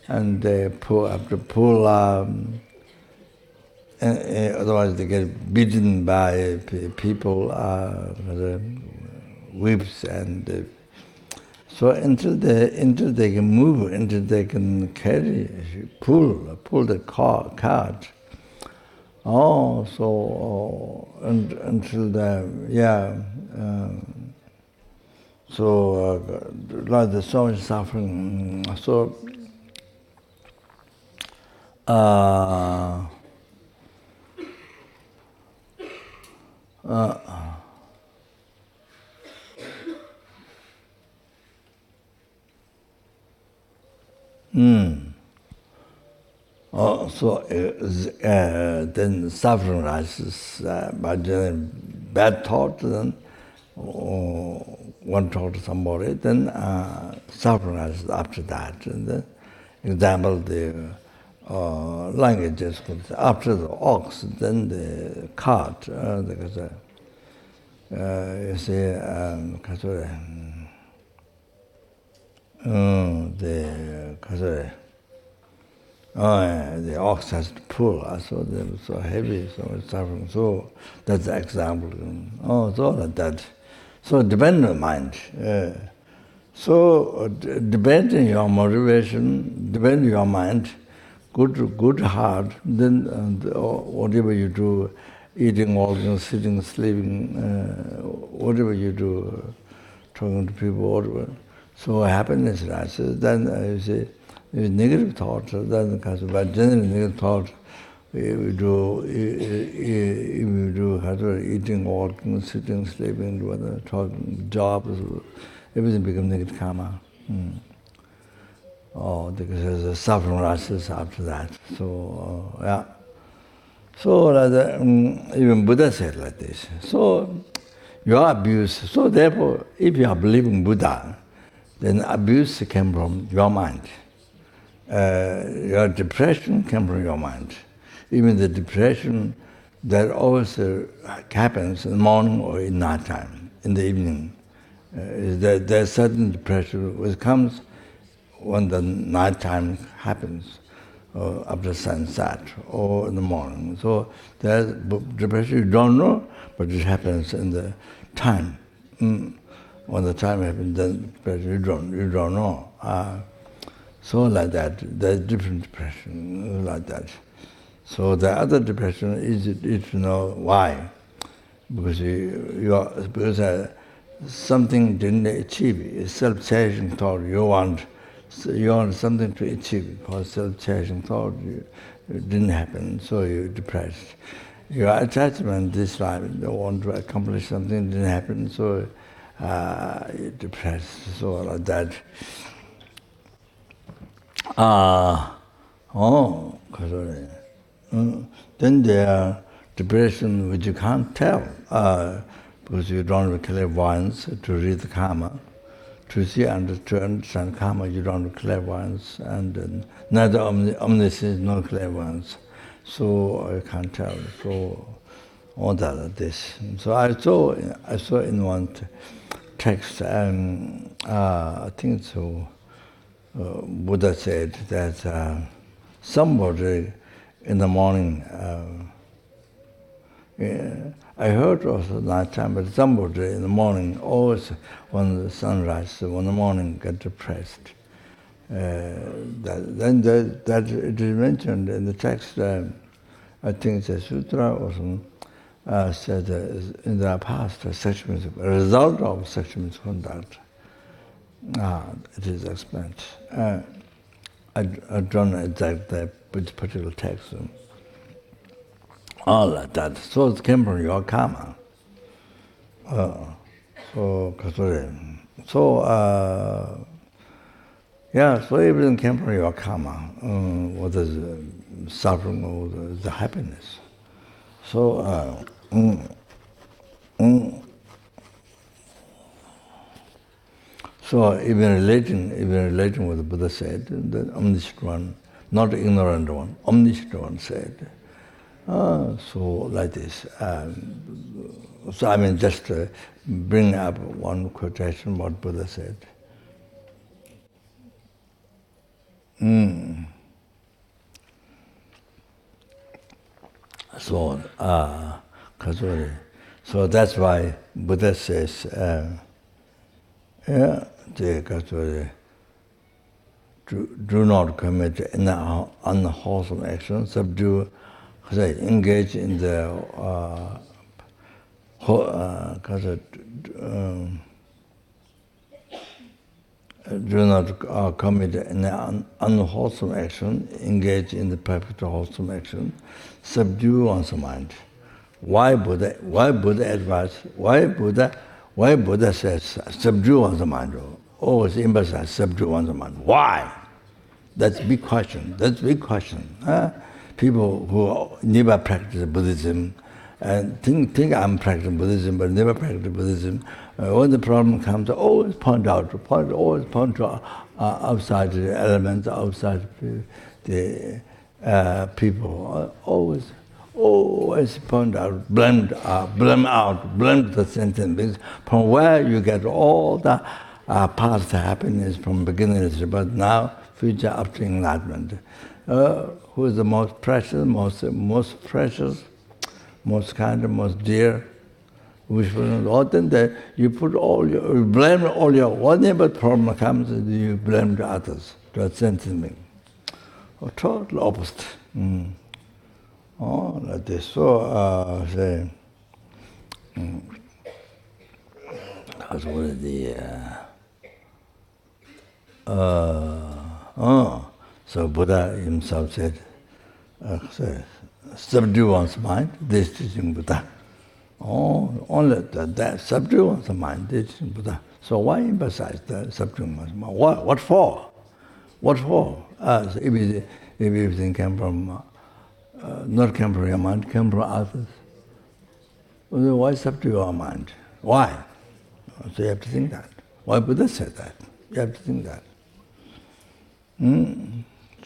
Speaker 2: and they have to pull. Otherwise, they get beaten by people, whips, and so until they can move, until they can carry, pull the cart. Until like there's so much suffering. So then suffering rises by bad thought, then one talk to somebody, then suffering rises after that. And then, example, the languages, after the ox, then the cart, you see, the ox has to pull, so they're so heavy, so much suffering. So that's the example. So like that. So depend on mind. So depend on your motivation, depend on your mind, good heart. Then whatever you do, eating, walking, sitting, sleeping, whatever you do, talking to people, whatever. So happiness rises. Then you see. Negative thoughts, then because by generally negative thoughts, eating, walking, sitting, sleeping, whether talking, jobs, everything becomes negative karma. Oh, because there's a suffering rises after that. So, yeah. So, even Buddha said like this. So, you are abused. So, therefore, if you are believing Buddha, then abuse came from your mind. Your depression came from your mind. Even the depression that always happens in the morning or in night time, in the evening. There's certain depression which comes when the night time happens, or after sunset, or in the morning. So there's depression you don't know, but it happens in the time. When the time happens, then depression you don't know. So like that, there's different depression like that. So the other depression is to know why, because something didn't achieve. It's self-cherishing thought. You want something to achieve, because self-cherishing thought it didn't happen, so you're depressed. Your attachment this life, you want to accomplish something, didn't happen, so you're depressed. So like that. Then there are depression which you can't tell, because you don't have clairvoyance to read the karma. To see and to understand karma, you don't have clairvoyance, and neither omniscience nor clairvoyance. So I can't tell. So all that like this. So I saw in one text, and I think so. Buddha said that somebody in the morning, I heard also night time, but somebody in the morning, always when the sun rises, when the morning get depressed. Then that it is mentioned in the text, I think it's a sutra or something, said in the past, such a result of such misconduct. It is explained. I don't know exactly which particular text. All like that. So it came from your karma. So everything came from your karma. Whether the suffering or the happiness. So So even relating what the Buddha said, the omniscient one, not the ignorant one, omniscient one said. So like this. So I mean, just bring up one quotation what Buddha said. So, so that's why Buddha says, do not commit any unwholesome action, subdue, engage in the do not commit any unwholesome action, engage in the perfect wholesome action, subdue one's mind. Why Buddha advises? Why Buddha says subdue one's mind? Always emphasize subdue one's mind. Why? That's a big question. People who never practice Buddhism and think I'm practicing Buddhism but never practice Buddhism. When the problem comes, always point to outside the elements, outside the people. Always point out, blame the sentient beings, from where you get all the past happiness from beginnings, but now, future after enlightenment. Who is the most precious, most precious, most kind, most dear? Then you put you blame all your, whatever problem comes, you blame the others, the sentient being. Total opposite. Like this. So, say, that's what so Buddha himself said, subdue one's mind, this is teaching Buddha. Oh, only that subdue one's mind, this is teaching Buddha. So why emphasize the subduing one's mind? What for? What for? So if everything came from, not came from your mind, came from others. Well, why subdue your mind? Why? So you have to think that. Why Buddha said that? You have to think that.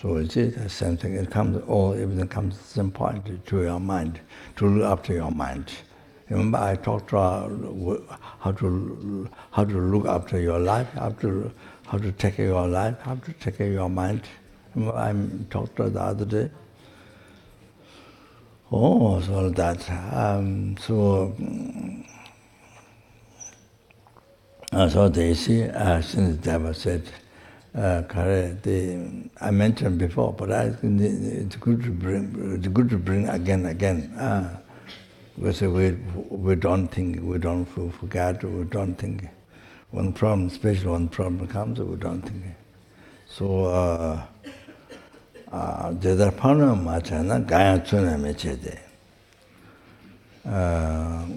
Speaker 2: So you see, the same thing. Everything comes to the same point to your mind, to look after your mind. Remember, I talked about how to look after your life, how to take care of your life, how to take care of your mind. Remember, I talked the other day. Oh, so that. So they see, since Deva said, I mentioned before, but I think it's good to bring again. Because we don't think, we don't forget, we don't think. One problem, especially when problem comes, we don't think. So, 제대로파는 맞잖아. 가야촌에 매체돼.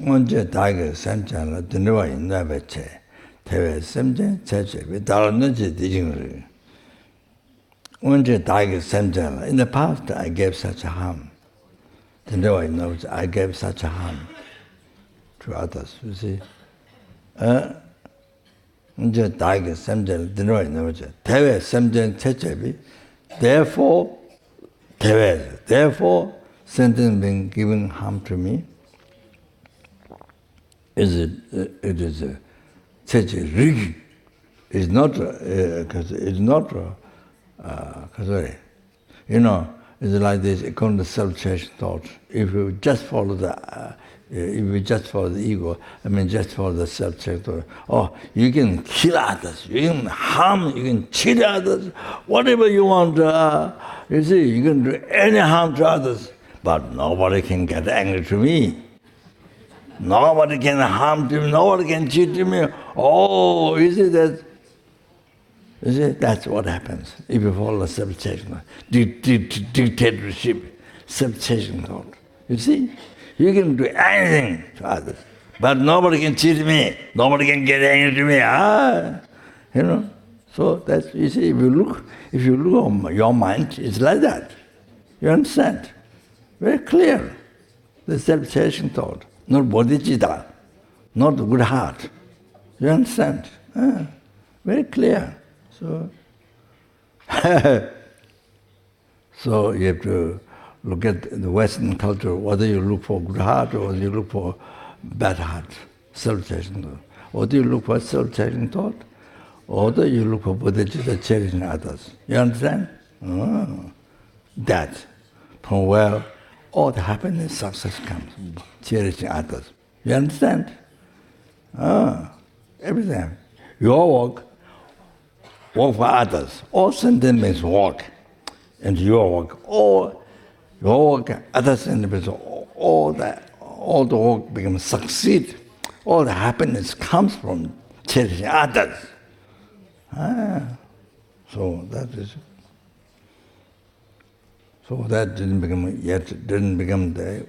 Speaker 2: 언제 다게 샘잖아. 드네와 있나 매체. 대외 샘제 제제 왜 다른지 뒤징을. 언제 다게 샘잖아. In the past I gave such a harm. 드네와 있나 매체. I gave such a harm to others. You see. 언제 다게 샘잖아. 드네와 있나 매체. 대외 샘제 제제비. Therefore, sentient being giving harm to me, it is such a rig. It's not it's like this. According to self-cherishing thought, if you just follow the ego, just follow the self-cherishing thought, oh, you can kill others, you can harm, you can cheat others, whatever you want. You see, you can do any harm to others, but nobody can get angry to me. Nobody can harm to me, nobody can cheat to me. Oh, you see that? You see, that's what happens if you follow self-cherishing, dictatorship, self-cherishing thought. You see, you can do anything to others, but nobody can cheat me, nobody can get angry to me. So that's, you see, if you look on your mind, it's like that. You understand? Very clear. The self-cherishing thought, not bodhichitta, not good heart. You understand? Very clear. So, so you have to look at the Western culture, whether you look for good heart or whether you look for bad heart, self-cherishing thought. Whether you look for self-cherishing thought, or whether you look for bodhichitta cherishing others. You understand? That, from where all the happiness, success comes, cherishing others. You understand? Everything. Your work for others. All sentient beings work. And your work, your work, other sentient beings, all the work becomes succeed. All the happiness comes from cherishing others. So that didn't become the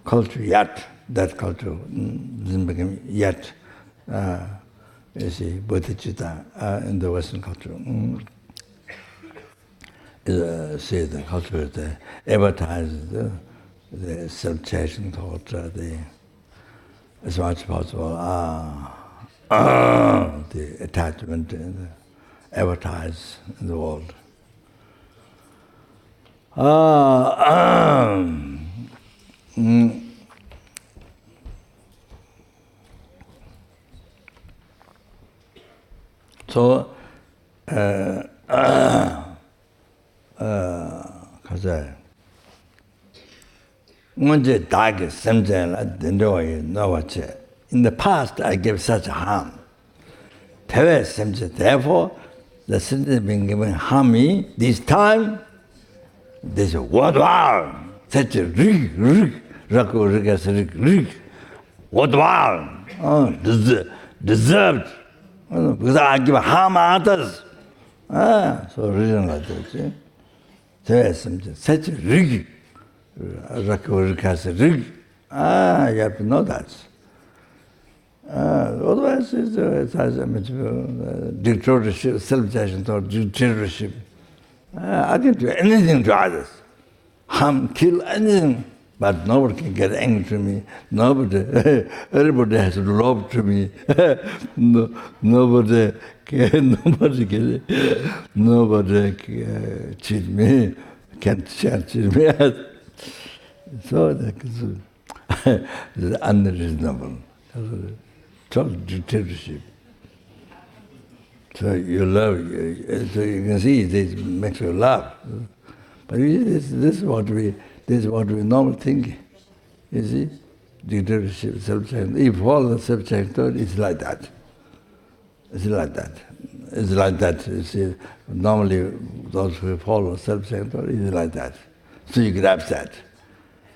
Speaker 2: culture yet. That culture didn't become yet. You see, bodhicitta in the Western culture. See, the culture that advertises the self-cherishing thought, as much as possible, the attachment, advertise in the world. So, in the past, I gave such harm. Therefore, the sentient being given harm me. This time, this worthwhile. Such a rig, worthwhile, deserved. Because I give harm others. So reason like that. Such a rig. Rakurikasa rig. You have to know that. Otherwise, it has a dictatorship, self-cherishing thought, dictatorship. I can do anything to others. Harm, kill, anything. But nobody can get angry to me. Everybody has love to me. Nobody can cheat me. Can't cheat me. So that's unreasonable. Total dictatorship. So you love, so you can see this makes you laugh. But this is what we normally think. You see, dictatorship, self-cherishing. If all the self-cherishing, it's like that. It's like that. It's like that. You see, normally those who follow self-cherishing is like that. So you get upset.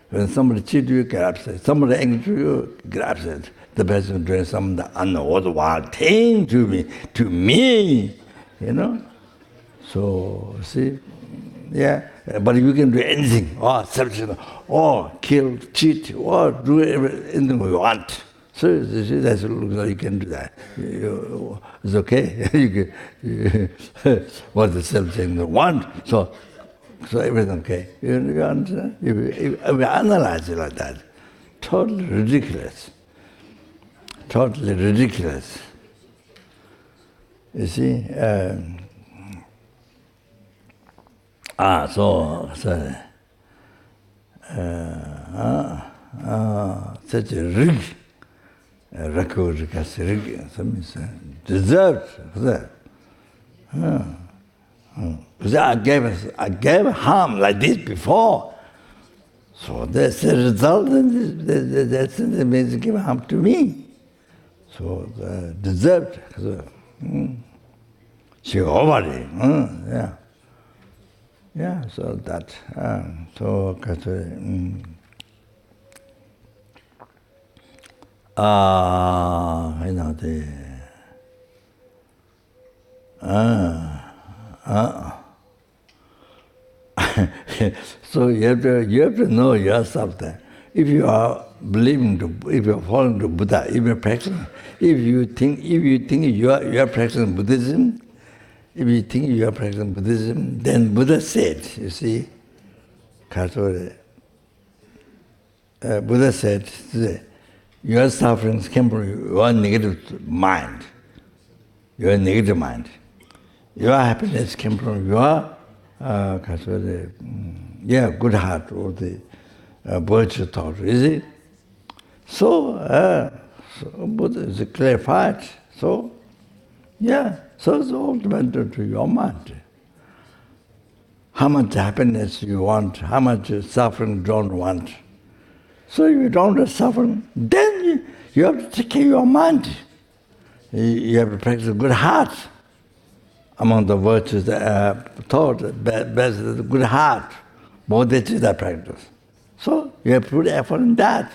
Speaker 2: When somebody cheats you, get upset. Somebody angry you, get upset. The person doing some unworthwhile thing to me, you know. So see, yeah. But you can do anything, or kill, cheat, or do anything you want. So you see, that's you can do that. It's okay. What the self-cherishing want, so everything okay. You understand? We analyze it like that. Totally ridiculous. Totally ridiculous. You see? Such a rig. Deserved. Because I gave harm like this before. So that's the result, and that's the means give harm to me. So deserved. She over it. Yeah. Yeah, so that. You know, so you have to know yourself that if you are if you are following to Buddha, if you are practicing, if you think you are practicing Buddhism, then Buddha said, you see, Buddha said, your sufferings came from your negative mind. Your negative mind. Your happiness came from your good heart or the virtue thought, is it? So Buddha is clarified. So it's all dependent to your mind. How much happiness you want, how much suffering you don't want. So if you don't have suffering, then you have to take care of your mind. You have to practice a good heart. Among the virtues, thought, best is good heart. Bodhichitta practice. So you have to put effort in that.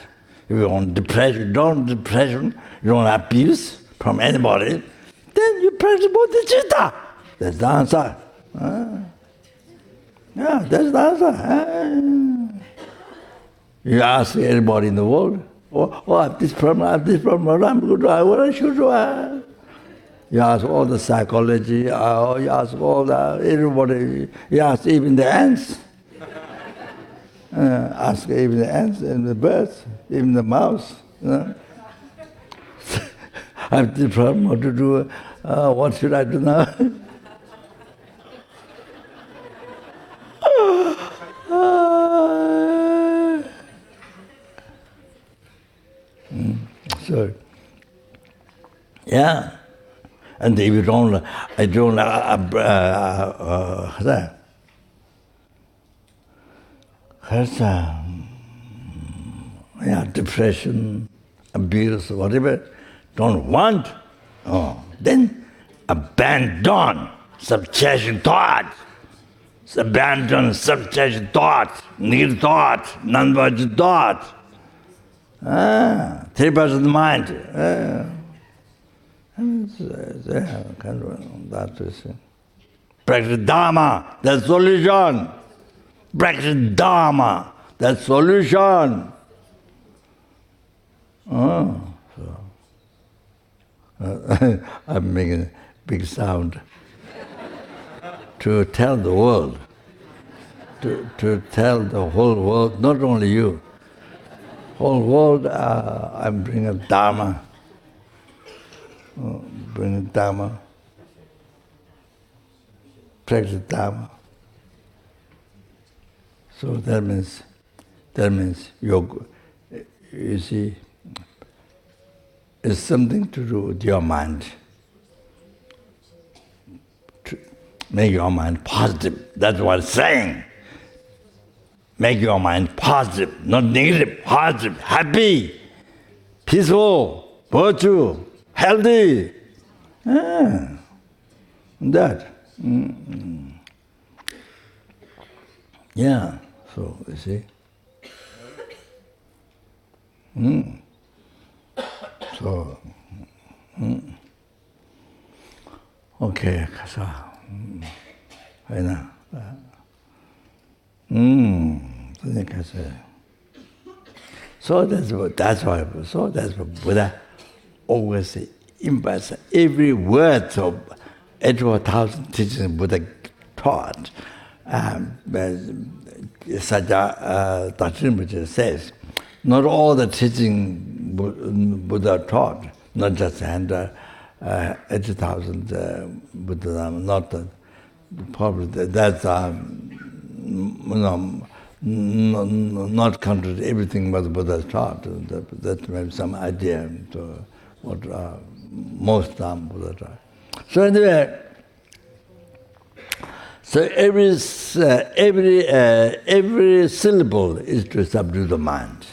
Speaker 2: If you want depression, you don't have peace from anybody, then you practice bodhichitta. That's the answer. Yeah, that's the answer. You ask anybody in the world, I have this problem, I'm good, what should do? You ask all the psychology, you ask everybody, you ask even the ants. Ask even the ants and the birds, even the mouse. I have this problem, what to do, what should I do now? So, yeah. And if you don't, depression, abuse, whatever, don't want, then abandon self-cherishing thought. Abandon self-cherishing thought, negative thought, non-virtuous thought. 3% of the mind. That is practice dharma, that's solution. Practice dharma, That's solution. I'm making a big sound to tell the world, to tell the whole world, not only you, whole world. I'm bringing dharma, practice dharma. So that means you see, it's something to do with your mind. To make your mind positive. That's what it's saying. Make your mind positive, not negative, positive, happy, peaceful, virtue, healthy. That. Yeah, so you see. So, okay, 가서, 왜나, 선생님 가서. So that's why Buddha always emphasizes every word of 84,000 teachings Buddha taught. Sajja Rinpoche says, not all the teaching Buddha taught, not just 80,000 Buddha, not probably that's not counted everything what Buddha taught. That may be some idea to what most Buddha taught. So anyway, so every syllable is to subdue the mind.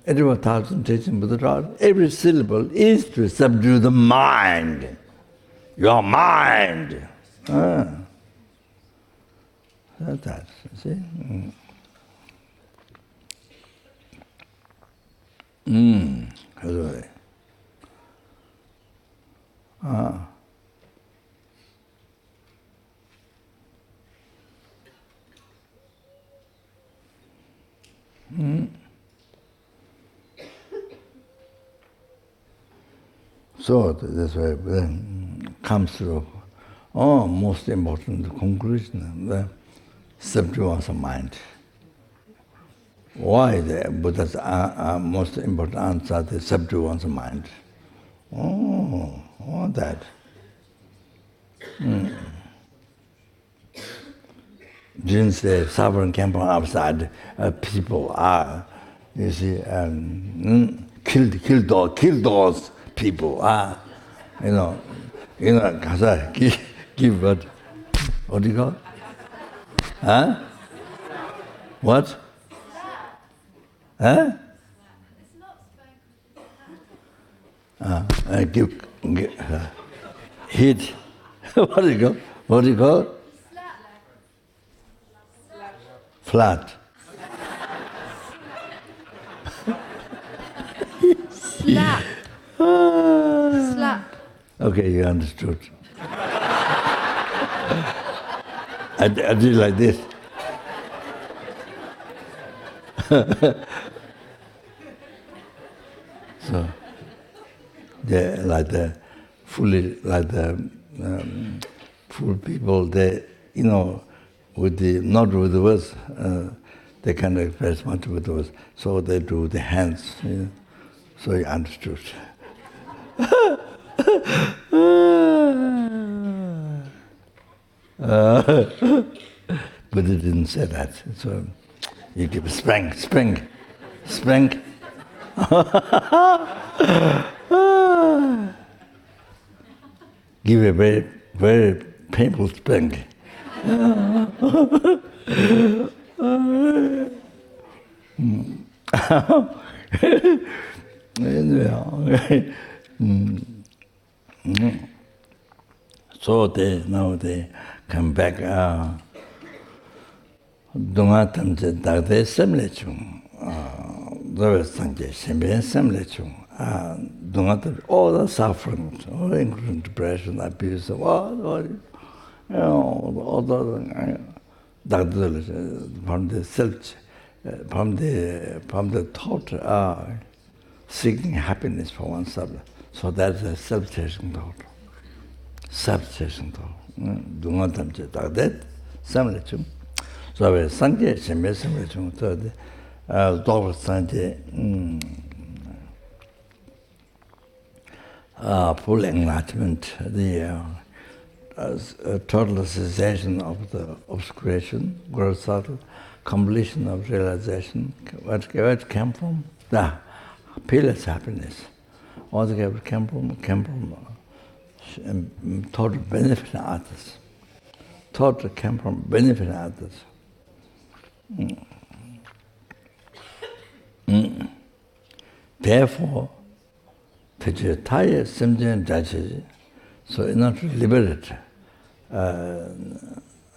Speaker 2: 81,000 teaching Buddha taught, every syllable is to subdue the mind. Your mind. That's that, see? So that's why then comes through. Most important conclusion, the subdue one's mind. Why the Buddha's most important answer is subdue one's mind? That. Didn't say suffering came from outside. People are, you see, kill those people. Gaza, give what? What do you call it? Huh? What? Huh? Give hit. What do you call? What do you call? Flat.
Speaker 1: Slap. Slap.
Speaker 2: Okay, you understood. I did like this. So, fool people, they, not with the words, they can't express much with the words, so they do the hands. So you understood. But it didn't say that. So you give a spring. Give a very, very painful spank. So now they come back. Dunga tamche dagde semle chung, Dove sangye sembe semle chung. Dunga tamche all the suffering, all including depression, abuse, all the dagde from the from the thought seeking happiness for oneself. So that's a self-cherishing thought. Self-cherishing thought. Dunga tamche takdet samle chung. So we sangye shembe samle chung to the Togme Sangpo full enlightenment, the total cessation of the obscuration, Vajrasattva, completion of realization. What came from? The peerless happiness. Altogether came from total benefit of others. Total came from benefit of others. Therefore, Vajrasattva sentient judges. So in order to liberate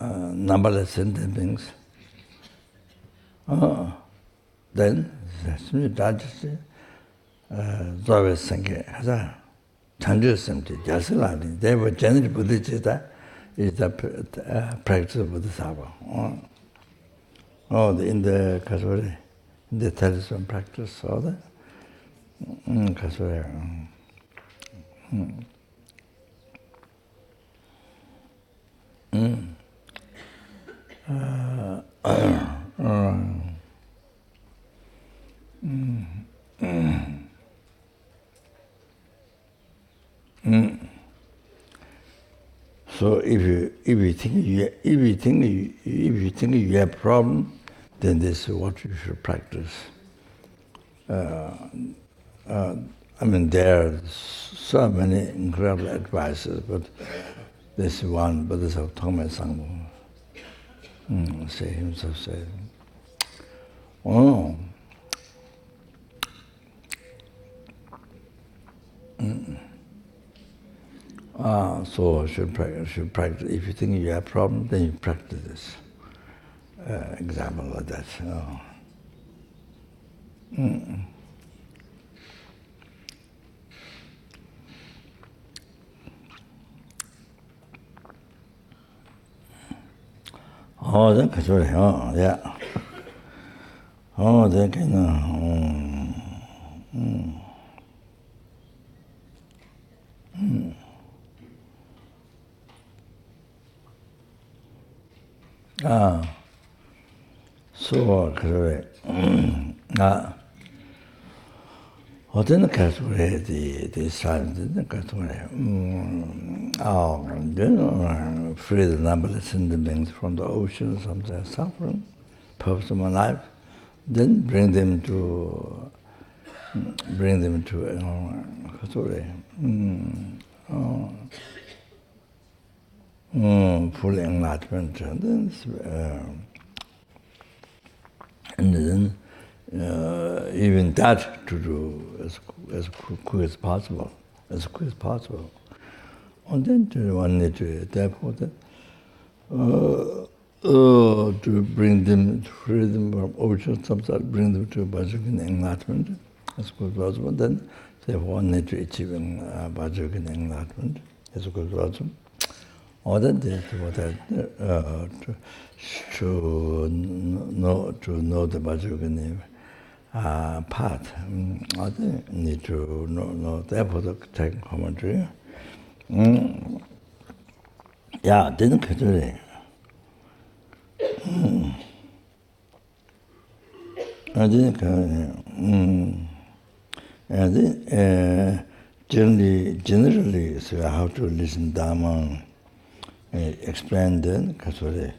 Speaker 2: numberless sentient beings, then sentient judges Togme Sangpo they were generally bodhichitta is the practice of bodhisattva. In the Kasuri, in the talisman practice, all that. Kasuri. So if you think you have a problem, then this is what you should practice. There are so many incredible advices, but this is one, but this is Togme Sangpo. Say himself said, so should practice. If you think you have a problem, then you practice this. Example like that. Then Kasuri, yeah. Then kind so Kasuri, then Kasuri, the silence, then Kasuri, free the numberless sentient beings from the oceans of their suffering, purpose of my life, then bring them to Kasuri, full enlightenment, and then even that to do as quick as possible, And then one need to, therefore, to bring them, to free them from oceans, bring them to Vajrasattva enlightenment as quick as possible. Then, therefore, one need to achieve Vajrasattva enlightenment as quick as possible. Or then, to know the Vajrasattva path. Or then need to know, therefore, to take commentary. Yeah, didn't Kaduri. I didn't generally, so how to listen dharma, explain then Kasuri.